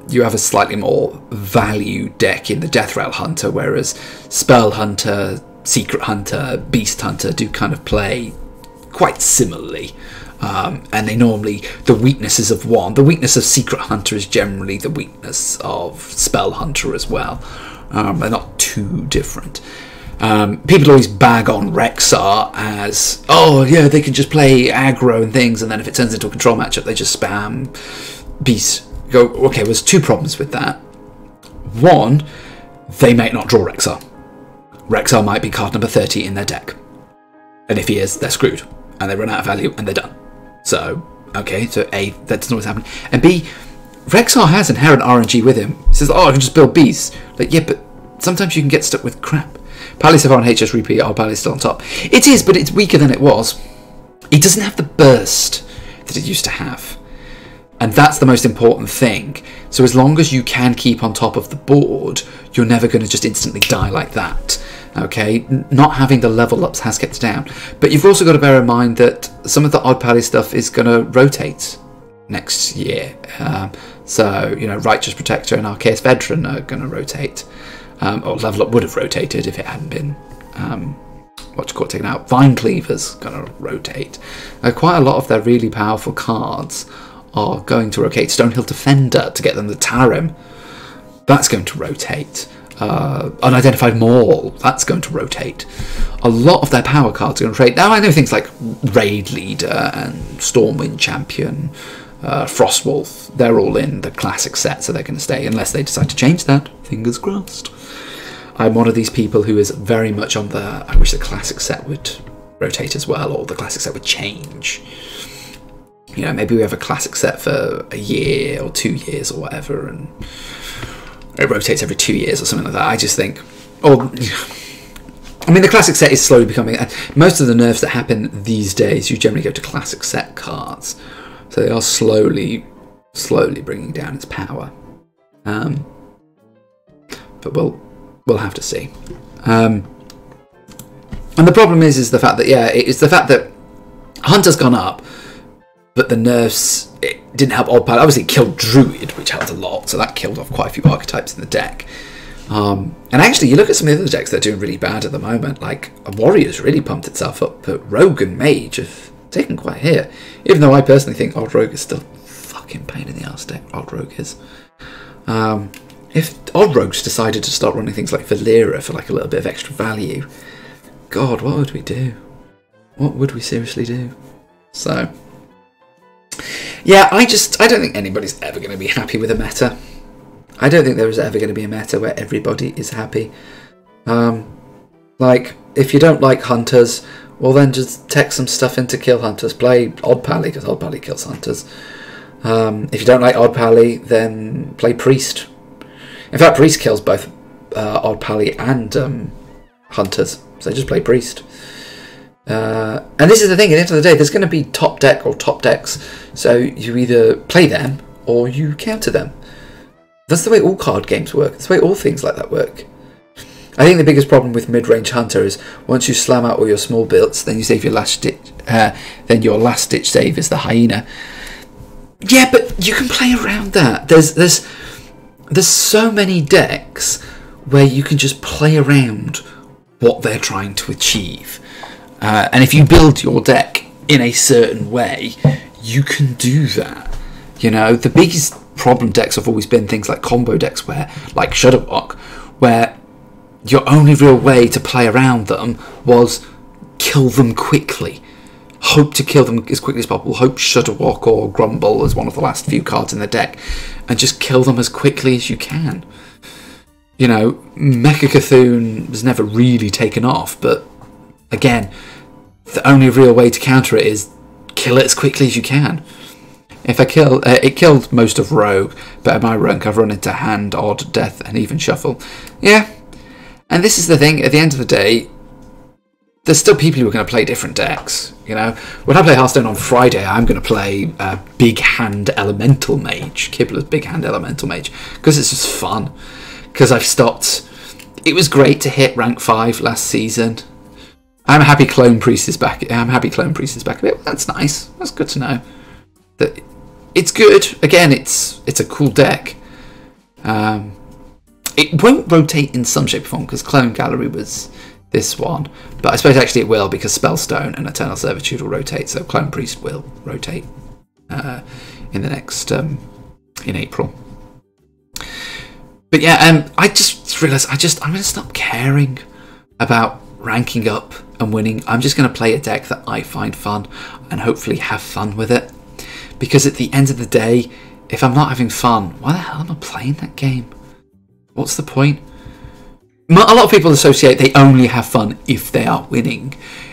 Speaker 1: You have a slightly more value deck in the Deathrail Hunter, whereas Spell Hunter, Secret Hunter, Beast Hunter do kind of play quite similarly. And they normally, the weaknesses of one, the weakness of Secret Hunter is generally the weakness of Spell Hunter as well. They're not too different. People always bag on Rexxar as, oh yeah, they can just play aggro and things, and then if it turns into a control matchup, they just spam Beast. Go, okay, there's two problems with that. One, they might not draw Rexxar. Rexxar might be card number 30 in their deck. And if he is, they're screwed. And they run out of value, and they're done. So, okay, so A, that doesn't always happen. And B, Rexxar has inherent RNG with him. He says, oh, I can just build beasts. Like, yeah, but sometimes you can get stuck with crap. Pally so far on HS repeat, oh, Pally's still on top. It is, but it's weaker than it was. It doesn't have the burst that it used to have. And that's the most important thing. So as long as you can keep on top of the board, you're never going to just instantly die like that. Okay, not having the level ups has kept it down. But you've also got to bear in mind that some of the Odd Pally stuff is going to rotate next year. So, you know, Righteous Protector and Arceus Veteran are going to rotate. Or level up would have rotated if it hadn't been taken out. Vine Cleaver's going to rotate. Quite a lot of their really powerful cards are going to rotate. Stonehill Defender to get them the Tarim, that's going to rotate. Unidentified Maul, that's going to rotate. A lot of their power cards are going to rotate. Now I know things like Raid Leader and Stormwind Champion, Frostwolf, they're all in the classic set, so they're going to stay unless they decide to change that. Fingers crossed. I'm one of these people who is very much on the, I wish the classic set would rotate as well, or the classic set would change. You know, maybe we have a classic set for a year or 2 years or whatever, and it rotates every 2 years or something like that. I just think, I mean, the classic set is slowly becoming, most of the nerfs that happen these days, you generally go to classic set cards. So they are slowly bringing down its power. But we'll have to see. And the problem is the fact that, yeah, it's the fact that Hunter's gone up, but the nerfs, it didn't help Odd Pally. Obviously it killed Druid, which helped a lot, so that killed off quite a few archetypes in the deck. And actually, you look at some of the other decks that are doing really bad at the moment, like Warriors really pumped itself up, but Rogue and Mage have taken quite a hit. Even though I personally think Odd Rogue is still fucking pain in the arse deck, Odd Rogue is. If Odd Rogues decided to start running things like Valera for like a little bit of extra value, God, what would we do? What would we seriously do? So, yeah, I don't think anybody's ever going to be happy with a meta. I don't think there is ever going to be a meta where everybody is happy. Like, if you don't like Hunters, well then just tech some stuff in to kill Hunters. Play Odd Pally, because Odd Pally kills Hunters. If you don't like Odd Pally, then play Priest. In fact, Priest kills both Odd Pally and Hunters, so just play Priest. And this is the thing, at the end of the day, there's going to be top deck or top decks, so you either play them or you counter them. That's the way all card games work. That's the way all things like that work. I think the biggest problem with mid-range Hunter is once you slam out all your small builds, then you save your last ditch. Then your last ditch save is the Hyena. Yeah, but you can play around that. There's so many decks where you can just play around what they're trying to achieve. And if you build your deck in a certain way, you can do that. You know, the biggest problem decks have always been things like combo decks, where, like Shudderwock, where your only real way to play around them was kill them quickly. Hope to kill them as quickly as possible. Hope Shudderwock or Grumble as one of the last few cards in the deck, and just kill them as quickly as you can. You know, Mecha Cthulhu was never really taken off, but again, the only real way to counter it is kill it as quickly as you can. If I kill, it killed most of Rogue, but at my rank I've run into Hand, Odd, Death, and even Shuffle. Yeah, and this is the thing. At the end of the day, there's still people who are going to play different decks. You know, when I play Hearthstone on Friday, I'm going to play Big Hand Elemental Mage, Kibler's Big Hand Elemental Mage, because it's just fun. Because I've stopped. It was great to hit rank 5 last season. I'm happy Clone Priest is back. I'm happy Clone Priest is back a bit. Well, that's nice. That's good to know. That it's good. Again, it's a cool deck. It won't rotate in some shape or form because Clone Gallery was this one, but I suppose actually it will because Spellstone and Eternal Servitude will rotate. So Clone Priest will rotate in the next in April. But yeah, I just realised I'm going to stop caring about ranking up and winning. I'm just going to play a deck that I find fun and hopefully have fun with it. Because at the end of the day, if I'm not having fun, why the hell am I playing that game? What's the point? A lot of people associate they only have fun if they are winning.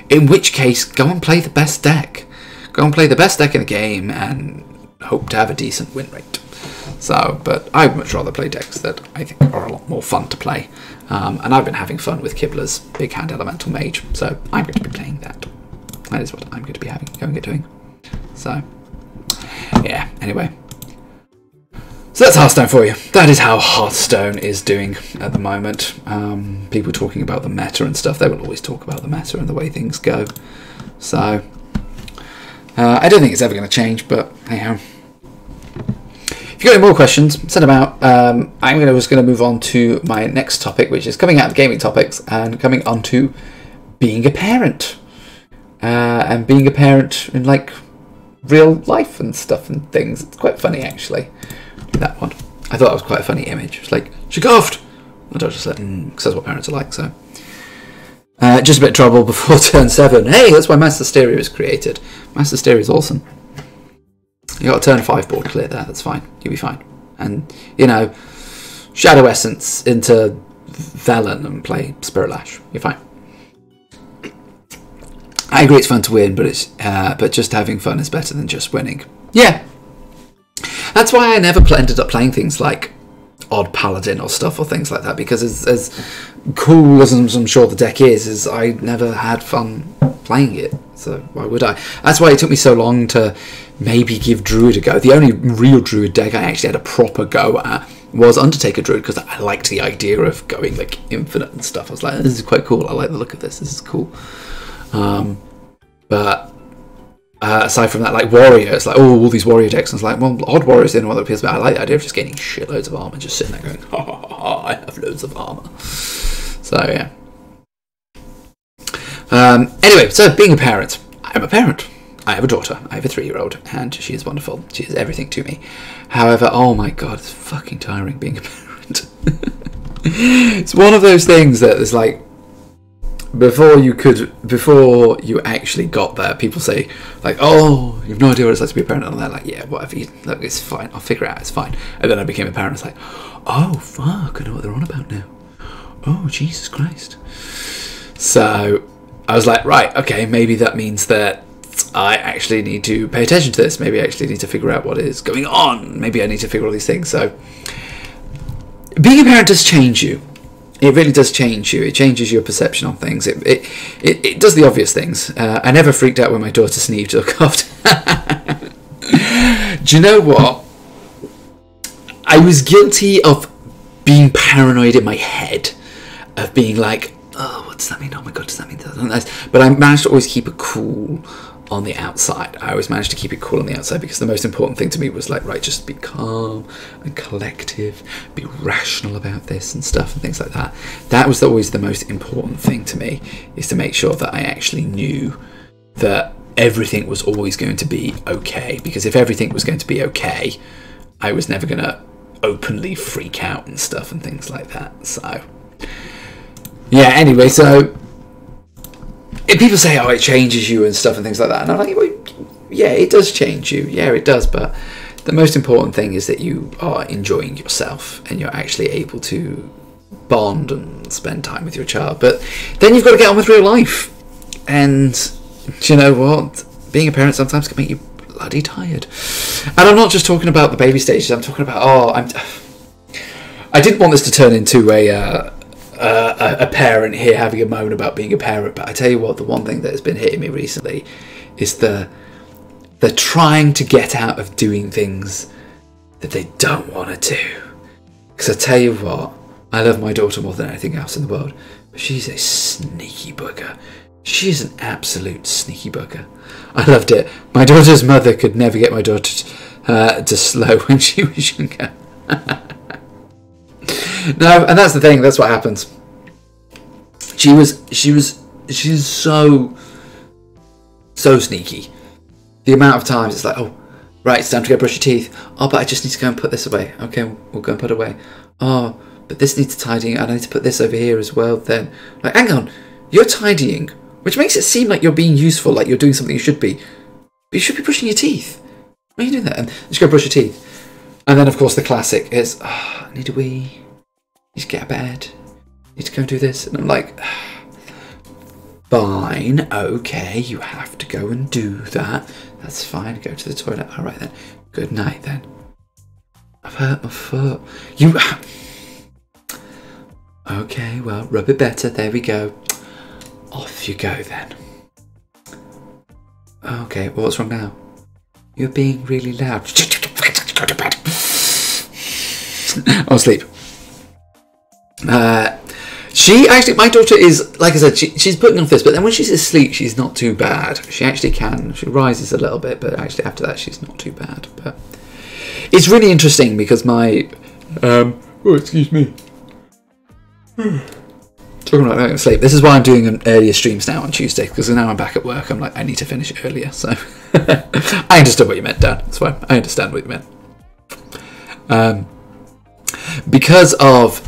Speaker 1: In which case, go and play the best deck. Go and play the best deck in the game and hope to have a decent win rate. So, but I'd much rather play decks that I think are a lot more fun to play. And I've been having fun with Kibler's Big Hand Elemental Mage, so I'm going to be playing that. That is what I'm going to be going and doing. So, yeah, anyway. So that's Hearthstone for you. That is how Hearthstone is doing at the moment. People talking about the meta and stuff, they will always talk about the meta and the way things go. So, I don't think it's ever going to change, but anyhow. If you've got any more questions, send them out. I'm just going to move on to my next topic, which is coming out of gaming topics and coming on to being a parent. And being a parent in, like, real life and stuff and things. It's quite funny, actually, that one. I thought it was quite a funny image. It's like, she coughed! My daughter just said, because that's what parents are like, so. Just a bit of trouble before turn 7. Hey, that's why Master Stereo was created. Master Stereo is awesome. You got a turn 5 board clear there, that's fine. You'll be fine. And, you know, Shadow Essence into Velen and play Spirit Lash. You're fine. I agree it's fun to win, but it's but just having fun is better than just winning. Yeah. That's why I never ended up playing things like Odd Paladin or stuff or things like that, because as cool as I'm sure the deck is I never had fun playing it. So why would I? That's why it took me so long to maybe give Druid a go. The only real Druid deck I actually had a proper go at was Undertaker Druid, because I liked the idea of going like infinite and stuff. I was like, this is quite cool. I like the look of this. This is cool. But aside from that, like Warrior, it's like, oh, all these Warrior decks. And it's like, well, Odd Warrior is the only one that appeals, but I like the idea of just gaining shitloads of armor, just sitting there going, ha ha ha, I have loads of armor. So yeah. Anyway, so being a parent. I'm a parent. I have a daughter. I have a 3-year-old, and she is wonderful. She is everything to me. However, oh my god, it's fucking tiring being a parent. It's one of those things that is like, before you actually got there, people say like, oh, you've no idea what it's like to be a parent, and they're like, yeah, whatever, look, it's fine, I'll figure it out, it's fine. And then I became a parent, it's like, oh fuck, I know what they're on about now. Oh Jesus Christ. So I was like, right, okay, maybe that means that I actually need to pay attention to this. Maybe I actually need to figure out what is going on. Maybe I need to figure all these things. So being a parent does change you. It really does change you. It changes your perception on things. It does the obvious things. I never freaked out when my daughter sneezed or coughed. Do you know what? I was guilty of being paranoid in my head. Of being like, oh, what does that mean? Oh my god, does that mean that? But I managed to always keep it cool on the outside. I always managed to keep it cool on the outside, because the most important thing to me was like, right, just be calm and collective, be rational about this and stuff and things like that. That was always the most important thing to me, is to make sure that I actually knew that everything was always going to be okay. Because if everything was going to be okay, I was never going to openly freak out and stuff and things like that. So yeah, anyway, so if people say, oh, it changes you and stuff and things like that, and I'm like, well, yeah, it does change you. Yeah, it does, but the most important thing is that you are enjoying yourself and you're actually able to bond and spend time with your child. But then you've got to get on with real life. And do you know what? Being a parent sometimes can make you bloody tired. And I'm not just talking about the baby stages. I'm talking about, I didn't want this to turn into a parent here having a moan about being a parent, but I tell you what, the one thing that has been hitting me recently is the trying to get out of doing things that they don't want to do. Because I tell you what, I love my daughter more than anything else in the world, but she's a sneaky bugger. She's an absolute sneaky bugger. I loved it. My daughter's mother could never get my daughter to slow when she was younger. No, and that's the thing. That's what happens. She's so sneaky. The amount of times it's like, oh, right, it's time to go brush your teeth. Oh, but I just need to go and put this away. Okay, we'll go and put it away. Oh, but this needs tidying. I need to put this over here as well then. Like, hang on, you're tidying, which makes it seem like you're being useful, like you're doing something you should be. But you should be brushing your teeth. Why are you doing that? And just go brush your teeth. And then, of course, the classic is, oh, I need a wee. Need to get out of bed. Need to go and do this. And I'm like, fine, okay, you have to go and do that. That's fine, go to the toilet. All right then, good night then. I've hurt my foot. Okay, well, rub it better, there we go. Off you go then. Okay, well, what's wrong now? You're being really loud. Go to bed. I'll sleep. She actually, my daughter is, like I said, she's putting off this, but then when she's asleep, she's not too bad. She actually can. She rises a little bit, but actually after that, she's not too bad. But it's really interesting because my, oh, excuse me. Talking about going to sleep. This is why I'm doing an earlier streams now on Tuesday, because now I'm back at work. I'm like, I need to finish it earlier. So I understood what you meant, Dan. That's fine. I understand what you meant. Because of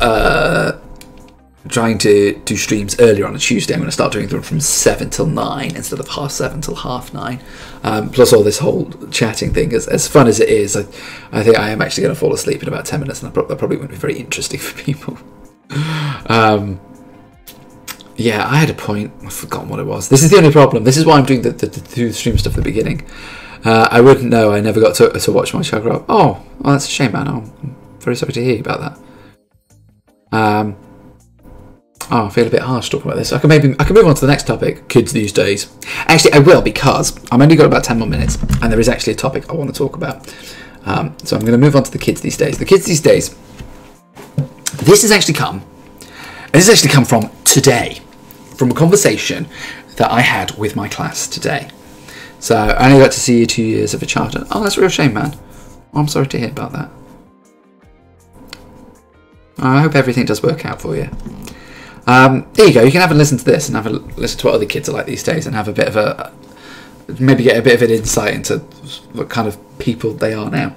Speaker 1: trying to do streams earlier on a Tuesday, I'm going to start doing them from 7 till 9 instead of 7:30 till 9:30. Plus all this whole chatting thing, as fun as it is, I think I am actually going to fall asleep in about 10 minutes, and that probably won't be very interesting for people. Yeah, I had a point. I've forgotten what it was. This is the only problem. This is why I'm doing the stream stuff at the beginning. I wouldn't know. I never got to watch my child grow up. Oh, that's a shame, man. I'm very sorry to hear about that. I feel a bit harsh talking about this. I can move on to the next topic. Kids these days. Actually, I will, because I've only got about 10 more minutes, and there is actually a topic I want to talk about. So I'm going to move on to the kids these days. The kids these days. This has actually come from today, from a conversation that I had with my class today. So I only got to see you 2 years of a childhood. Oh, that's a real shame, man. Oh, I'm sorry to hear about that. I hope everything does work out for you. There you go. You can have a listen to this and have a listen to what other kids are like these days, and have a bit of maybe get a bit of an insight into what kind of people they are now.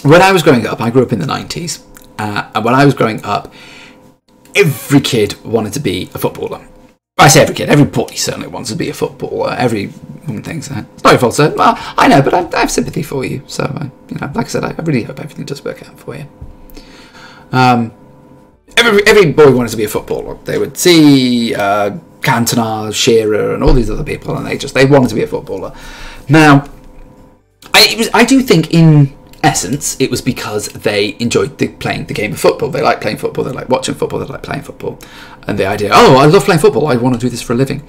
Speaker 1: When I was growing up, I grew up in the 90s, and when I was growing up, every kid wanted to be a footballer. I say every kid, every boy certainly wants to be a footballer. Every woman thinks that. It's not your fault, sir. Well, I know, but I have sympathy for you. So, like I said, I really hope everything does work out for you. Every boy wanted to be a footballer. They would see Cantona, Shearer, and all these other people, and they wanted to be a footballer. Now, I do think in essence it was because they enjoyed playing the game of football. They like playing football. They like watching football. They like playing football, and the idea, oh, I love playing football. I want to do this for a living.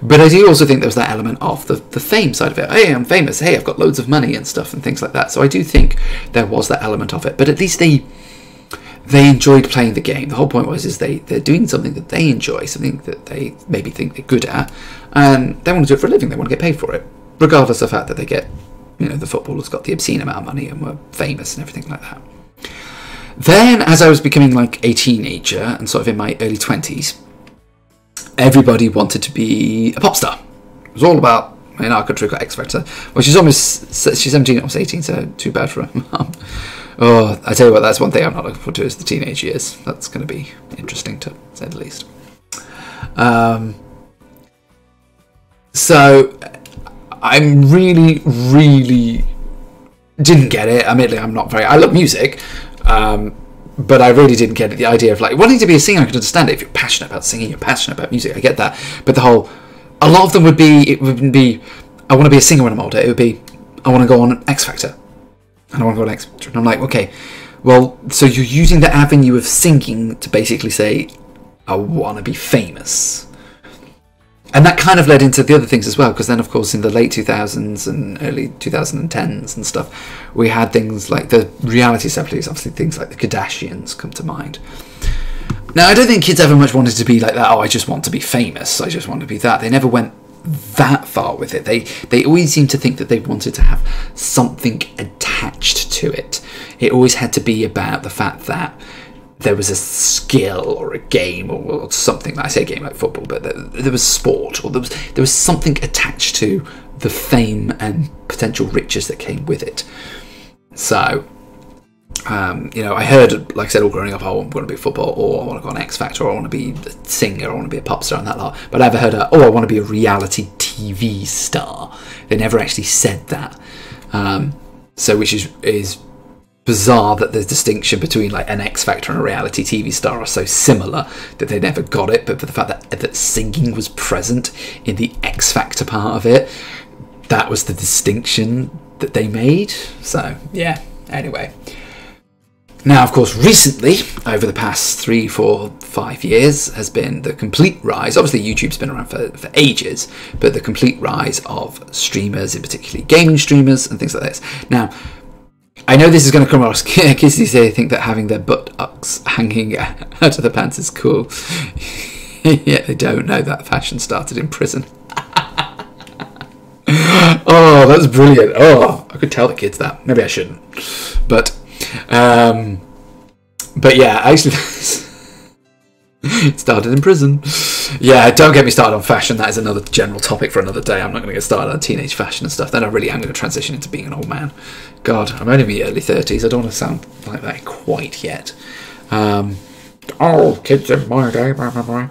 Speaker 1: But I do also think there was that element of the fame side of it. Hey, I'm famous. Hey, I've got loads of money and stuff and things like that. So I do think there was that element of it. But at least they enjoyed playing the game. The whole point was they're doing something that they enjoy, something that they maybe think they're good at, and they want to do it for a living. They want to get paid for it, regardless of the fact that they get, the footballers got the obscene amount of money and were famous and everything like that. Then, as I was becoming like a teenager and sort of in my early 20s, everybody wanted to be a pop star. It was all about, in our country, got X Factor. Well, she's 17, almost 18, so too bad for her mum. Oh, I tell you what, that's one thing I'm not looking forward to is the teenage years. That's going to be interesting, to say the least. So I'm really, really didn't get it. Admittedly, I love music, but I really didn't get it. The idea of like wanting to be a singer, I could understand it. If you're passionate about singing, you're passionate about music, I get that. But a lot of them would be, I want to be a singer when I'm older. It would be, I want to go on X Factor. And I want to go on X Factor. And I'm like, okay, well, so you're using the avenue of singing to basically say, I want to be famous. And that kind of led into the other things as well, because then, of course, in the late 2000s and early 2010s and stuff, we had things like the reality celebrities, obviously things like the Kardashians come to mind. Now, I don't think kids ever much wanted to be like that, oh, I just want to be famous, I just want to be that. They never went that far with it. They always seemed to think that they wanted to have something attached to it. It always had to be about the fact that there was a skill or a game or something. I say a game like football, but there was sport, or there was something attached to the fame and potential riches that came with it. So, I heard, like I said, all growing up, oh, I want to be football, or I want to go on X Factor, or I want to be a singer, or I want to be a pop star, and that lot. But I never heard, I want to be a reality TV star. They never actually said that. So, which is bizarre that the distinction between like an X Factor and a reality TV star are so similar that they never got it. But for the fact that singing was present in the X Factor part of it, that was the distinction that they made. So, yeah, anyway. Now, of course, recently, over the past 3, 4, 5 years, has been the complete rise. Obviously, YouTube's been around for ages, but the complete rise of streamers, in particularly gaming streamers and things like this. Now, I know this is going to come across kids these days think that having their buttocks hanging out of the pants is cool. Yet they don't know that fashion started in prison. Oh, that's brilliant. Oh, I could tell the kids that. Maybe I shouldn't. But yeah, actually, it started in prison. Yeah, don't get me started on fashion. That is another general topic for another day. I'm not going to get started on teenage fashion and stuff. Then I really am going to transition into being an old man. God, I'm only in my early 30s. I don't want to sound like that quite yet. Oh, kids in my day. Blah, blah, blah.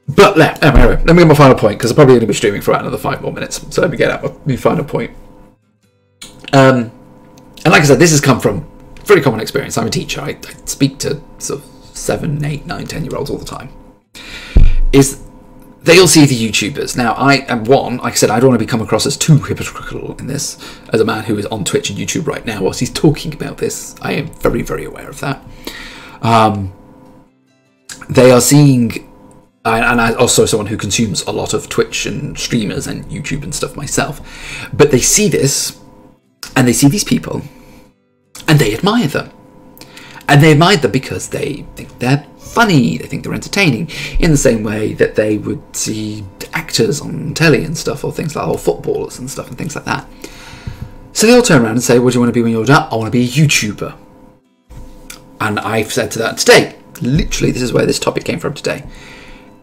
Speaker 1: But anyway, let me get my final point, because I'm probably going to be streaming for about another 5 more minutes. So let me get out my final point. And like I said, this has come from very common experience. I'm a teacher. I speak to sort of 7, 8, 9, 10-year-olds all the time. Is they'll see the YouTubers. Now, I am one, like I said, I don't want to come across as too hypocritical in this, as a man who is on Twitch and YouTube right now whilst he's talking about this. I am very, very aware of that. They are seeing, and I'm also someone who consumes a lot of Twitch and streamers and YouTube and stuff myself, but they see this, and they see these people, and they admire them. And they admire them because they think they're funny, they think they're entertaining, in the same way that they would see actors on telly and stuff, or things like, or footballers and stuff and things like that. So they all turn around and say, what do you want to be when you're older? I want to be a YouTuber. And I've said to that today, literally, this is where this topic came from today.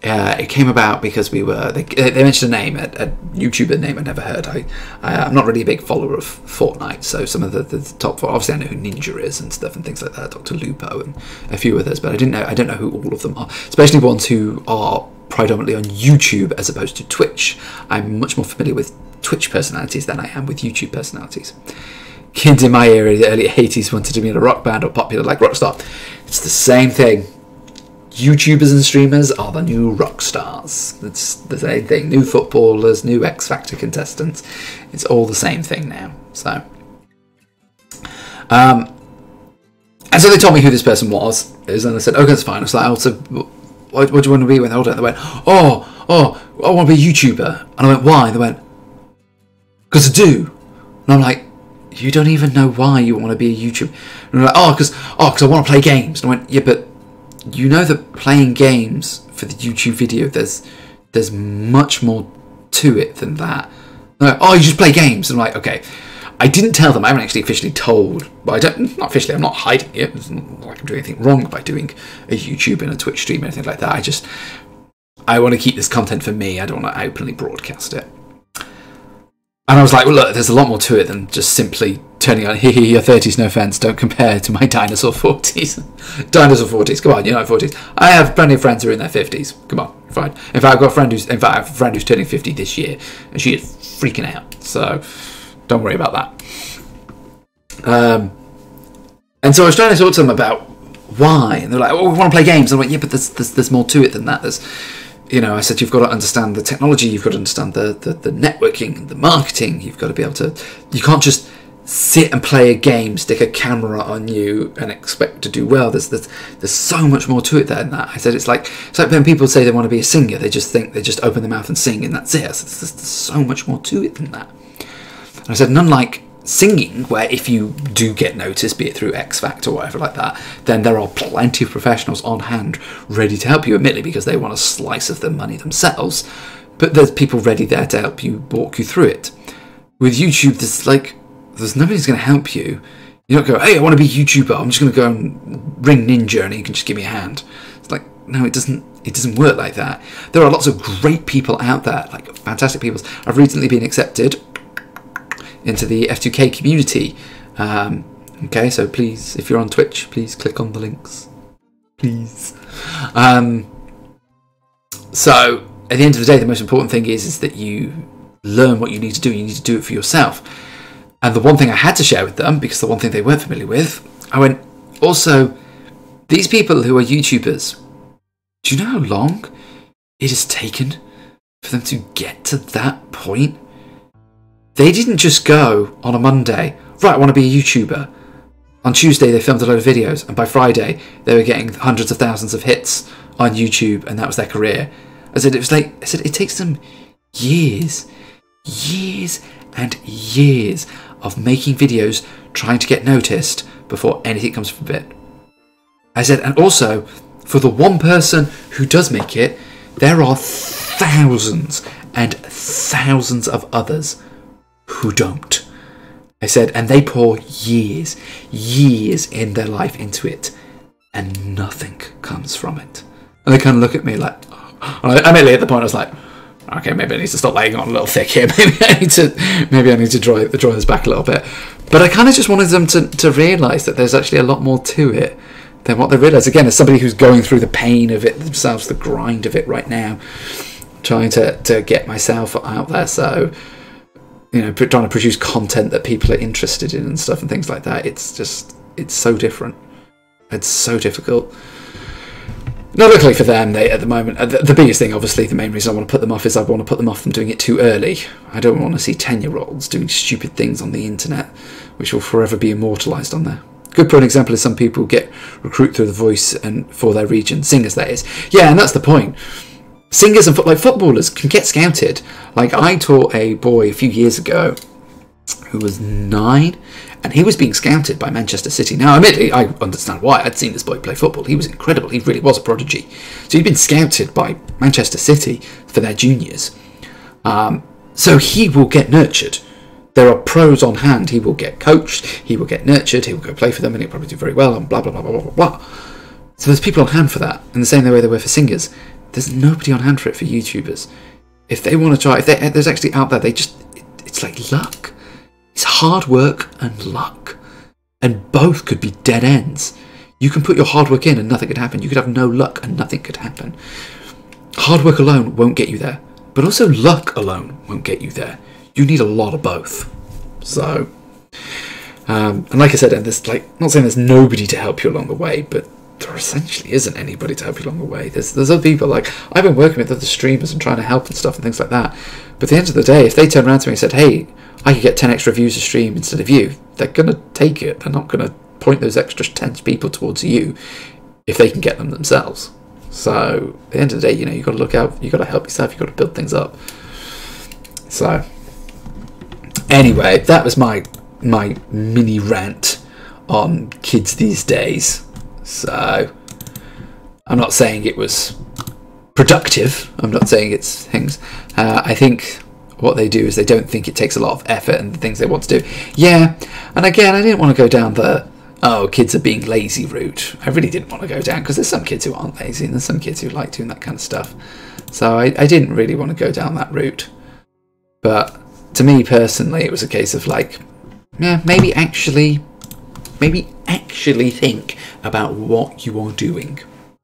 Speaker 1: It came about because they mentioned a name, a YouTuber name I'd never heard. I'm not really a big follower of Fortnite, so some of the top four, obviously I know who Ninja is and stuff and things like that, Dr. Lupo and a few others, but I don't know who all of them are, especially ones who are predominantly on YouTube as opposed to Twitch. I'm much more familiar with Twitch personalities than I am with YouTube personalities. Kids in my era in the early 80s wanted to be in a rock band or popular like Rockstar. It's the same thing. YouTubers and streamers are the new rock stars. It's the same thing. New footballers, new X Factor contestants. It's all the same thing now. So, and so they told me who this person was. And I said, okay, that's fine. I was like, so what do you want to be when they're older? And they went, oh, I want to be a YouTuber. And I went, why? They went, because I do. And I'm like, you don't even know why you want to be a YouTuber. And they're like, because I want to play games. And I went, yeah, but you know that playing games for the YouTube video, there's much more to it than that. Like, you just play games. And I'm like, okay. I didn't tell them. I haven't actually officially told. But not officially. I'm not hiding it. It's not like I'm doing anything wrong by doing a YouTube and a Twitch stream or anything like that. I want to keep this content for me. I don't want to openly broadcast it. And I was like, well, look, there's a lot more to it than just simply turning on, your 30s, no offence, don't compare to my dinosaur 40s. Dinosaur 40s, come on, you're not 40s. I have plenty of friends who are in their 50s. Come on, fine. In fact, I've got a friend who's, I have a friend who's turning 50 this year, and she is freaking out. So don't worry about that. And so I was trying to talk to them about why, and they're like, "Oh, we want to play games." I'm like, "Yeah, but there's more to it than that. There's, you know," I said, "You've got to understand the technology. You've got to understand the networking, the marketing. You've got to be able to. You can't just sit and play a game, stick a camera on you, and expect to do well. There's so much more to it than that." I said, it's like when people say they want to be a singer, they just think they just open their mouth and sing, and that's it. I said, there's so much more to it than that. And I said, and unlike singing, where if you do get noticed, be it through X Factor or whatever like that, then there are plenty of professionals on hand ready to help you, admittedly because they want a slice of the money themselves, but there's people ready there to help you, walk you through it. With YouTube, there's nobody's going to help you. You don't go, "Hey, I want to be a YouTuber, I'm just going to go and ring Ninja and you can just give me a hand." It's like, no, it doesn't work like that. There are lots of great people out there, like fantastic people. I've recently been accepted into the F2K community. Okay, so please, if you're on Twitch, please click on the links, please. So at the end of the day, the most important thing is that you learn what you need to do. You need to do it for yourself. And the one thing I had to share with them, because the one thing they weren't familiar with, I went, also, these people who are YouTubers, do you know how long it has taken for them to get to that point? They didn't just go on a Monday, "Right, I want to be a YouTuber." On Tuesday, they filmed a load of videos, and by Friday, they were getting hundreds of thousands of hits on YouTube, and that was their career. I said, it takes them years and years of making videos, trying to get noticed before anything comes from it. I said, and also, for the one person who does make it, there are thousands and thousands of others who don't. I said, and they pour years in their life into it, and nothing comes from it. And they kind of look at me like, I mean, at the point I was like, okay, maybe I need to stop laying on a little thick here. Maybe I need to draw this back a little bit. But I kind of just wanted them to realise that there's actually a lot more to it than what they realise. Again, as somebody who's going through the pain of it themselves, the grind of it right now, trying to get myself out there. So, you know, trying to produce content that people are interested in and stuff and things like that. It's so different. It's so difficult. Not luckily for them, at the moment, the biggest thing, obviously, the main reason I want to put them off is I want to put them off from doing it too early. I don't want to see 10-year-olds doing stupid things on the internet, which will forever be immortalised on there. Good for an example is some people get recruited through The Voice and for their region, singers that is. Yeah, and that's the point. Singers and footballers can get scouted. Like, I taught a boy a few years ago who was 9, and he was being scouted by Manchester City. Now, admittedly, I understand why. I'd seen this boy play football. He was incredible. He really was a prodigy. So he'd been scouted by Manchester City for their juniors. So he will get nurtured. There are pros on hand. He will get coached. He will get nurtured. He will go play for them, and he'll probably do very well, and blah, blah, blah, blah, blah, blah. So there's people on hand for that, in the same way there were for singers. There's nobody on hand for it for YouTubers. If they want to try, there's actually out there, it's like luck. It's hard work and luck. And both could be dead ends. You can put your hard work in and nothing could happen. You could have no luck and nothing could happen. Hard work alone won't get you there. But also luck alone won't get you there. You need a lot of both. So, and like I said, and there's not saying there's nobody to help you along the way, but there essentially isn't anybody to help you along the way. There's other people, like, I've been working with other streamers and trying to help and stuff and things like that. But at the end of the day, if they turn around to me and said, "Hey, I could get 10 extra views a stream instead of you," they're going to take it. They're not going to point those extra 10 people towards you if they can get them themselves. So at the end of the day, you know, you've got to look out, you've got to help yourself, you've got to build things up. So anyway, that was my mini rant on kids these days. So I'm not saying it was productive. I'm not saying it's things. I think what they do is they don't think it takes a lot of effort and the things they want to do. Yeah, and again, I didn't want to go down the, oh, kids are being lazy route. I really didn't want to go down, because there's some kids who aren't lazy and there's some kids who like doing that kind of stuff. So I didn't really want to go down that route. But to me personally, it was a case of like, yeah, maybe actually think about what you are doing,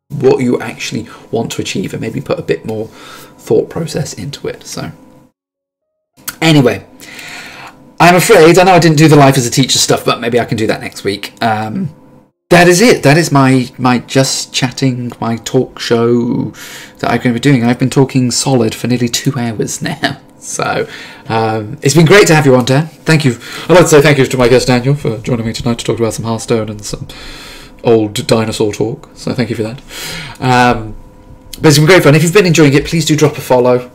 Speaker 1: what you actually want to achieve, and maybe put a bit more thought process into it. So anyway, I'm afraid, I know I didn't do the Life as a Teacher stuff, but maybe I can do that next week. That is it. That is my just chatting, my talk show that I'm going to be doing. I've been talking solid for nearly 2 hours now. So it's been great to have you on, Dan. Thank you. I'd like to say thank you to my guest Daniel for joining me tonight to talk about some Hearthstone and some old dinosaur talk. So thank you for that. But it's been great fun. If you've been enjoying it, please do drop a follow.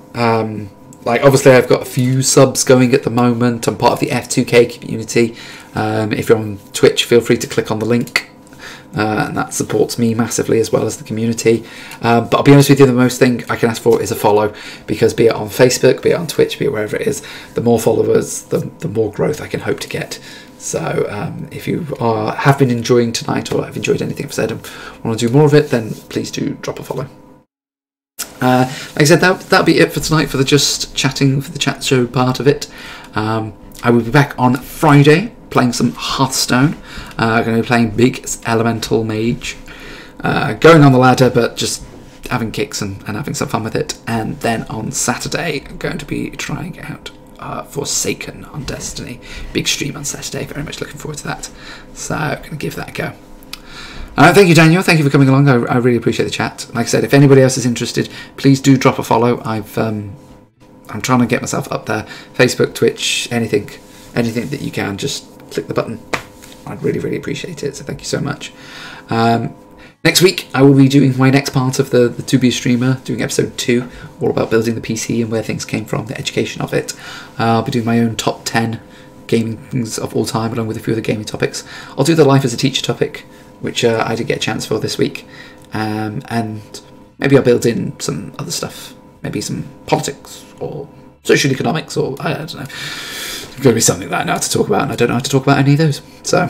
Speaker 1: Like, obviously, I've got a few subs going at the moment. I'm part of the F2K community. If you're on Twitch, feel free to click on the link. And that supports me massively as well as the community. But I'll be honest with you, the most thing I can ask for is a follow, because be it on Facebook, be it on Twitch, be it wherever it is, the more followers, the more growth I can hope to get. So if you have been enjoying tonight, or have enjoyed anything I've said and want to do more of it, then please do drop a follow. Like I said, that'll be it for tonight for the just chatting, for the chat show part of it. I will be back on Friday playing some Hearthstone. I'm going to be playing Big Elemental Mage, going on the ladder, but just having kicks and having some fun with it. And then on Saturday, I'm going to be trying out Forsaken on Destiny. Big stream on Saturday. Very much looking forward to that. So I'm going to give that a go. Thank you, Daniel. Thank you for coming along. I really appreciate the chat. Like I said, if anybody else is interested, please do drop a follow. I'm trying to get myself up there. Facebook, Twitch, anything that you can, just click the button. I'd really, really appreciate it. So thank you so much. Next week, I will be doing my next part of the To Be a Streamer, doing episode 2, all about building the PC and where things came from, the education of it. I'll be doing my own top 10 gaming things of all time, along with a few other gaming topics. I'll do the Life as a Teacher topic, which I did get a chance for this week. And maybe I'll build in some other stuff. Maybe some politics or social economics, or I don't know. It's going to be something that I know how to talk about, and I don't know how to talk about any of those. So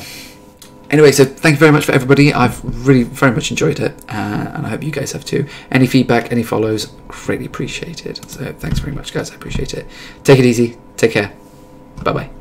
Speaker 1: anyway, so thank you very much for everybody. I've really very much enjoyed it, and I hope you guys have too. Any feedback, any follows, greatly appreciated. So thanks very much, guys. I appreciate it. Take it easy. Take care. Bye-bye.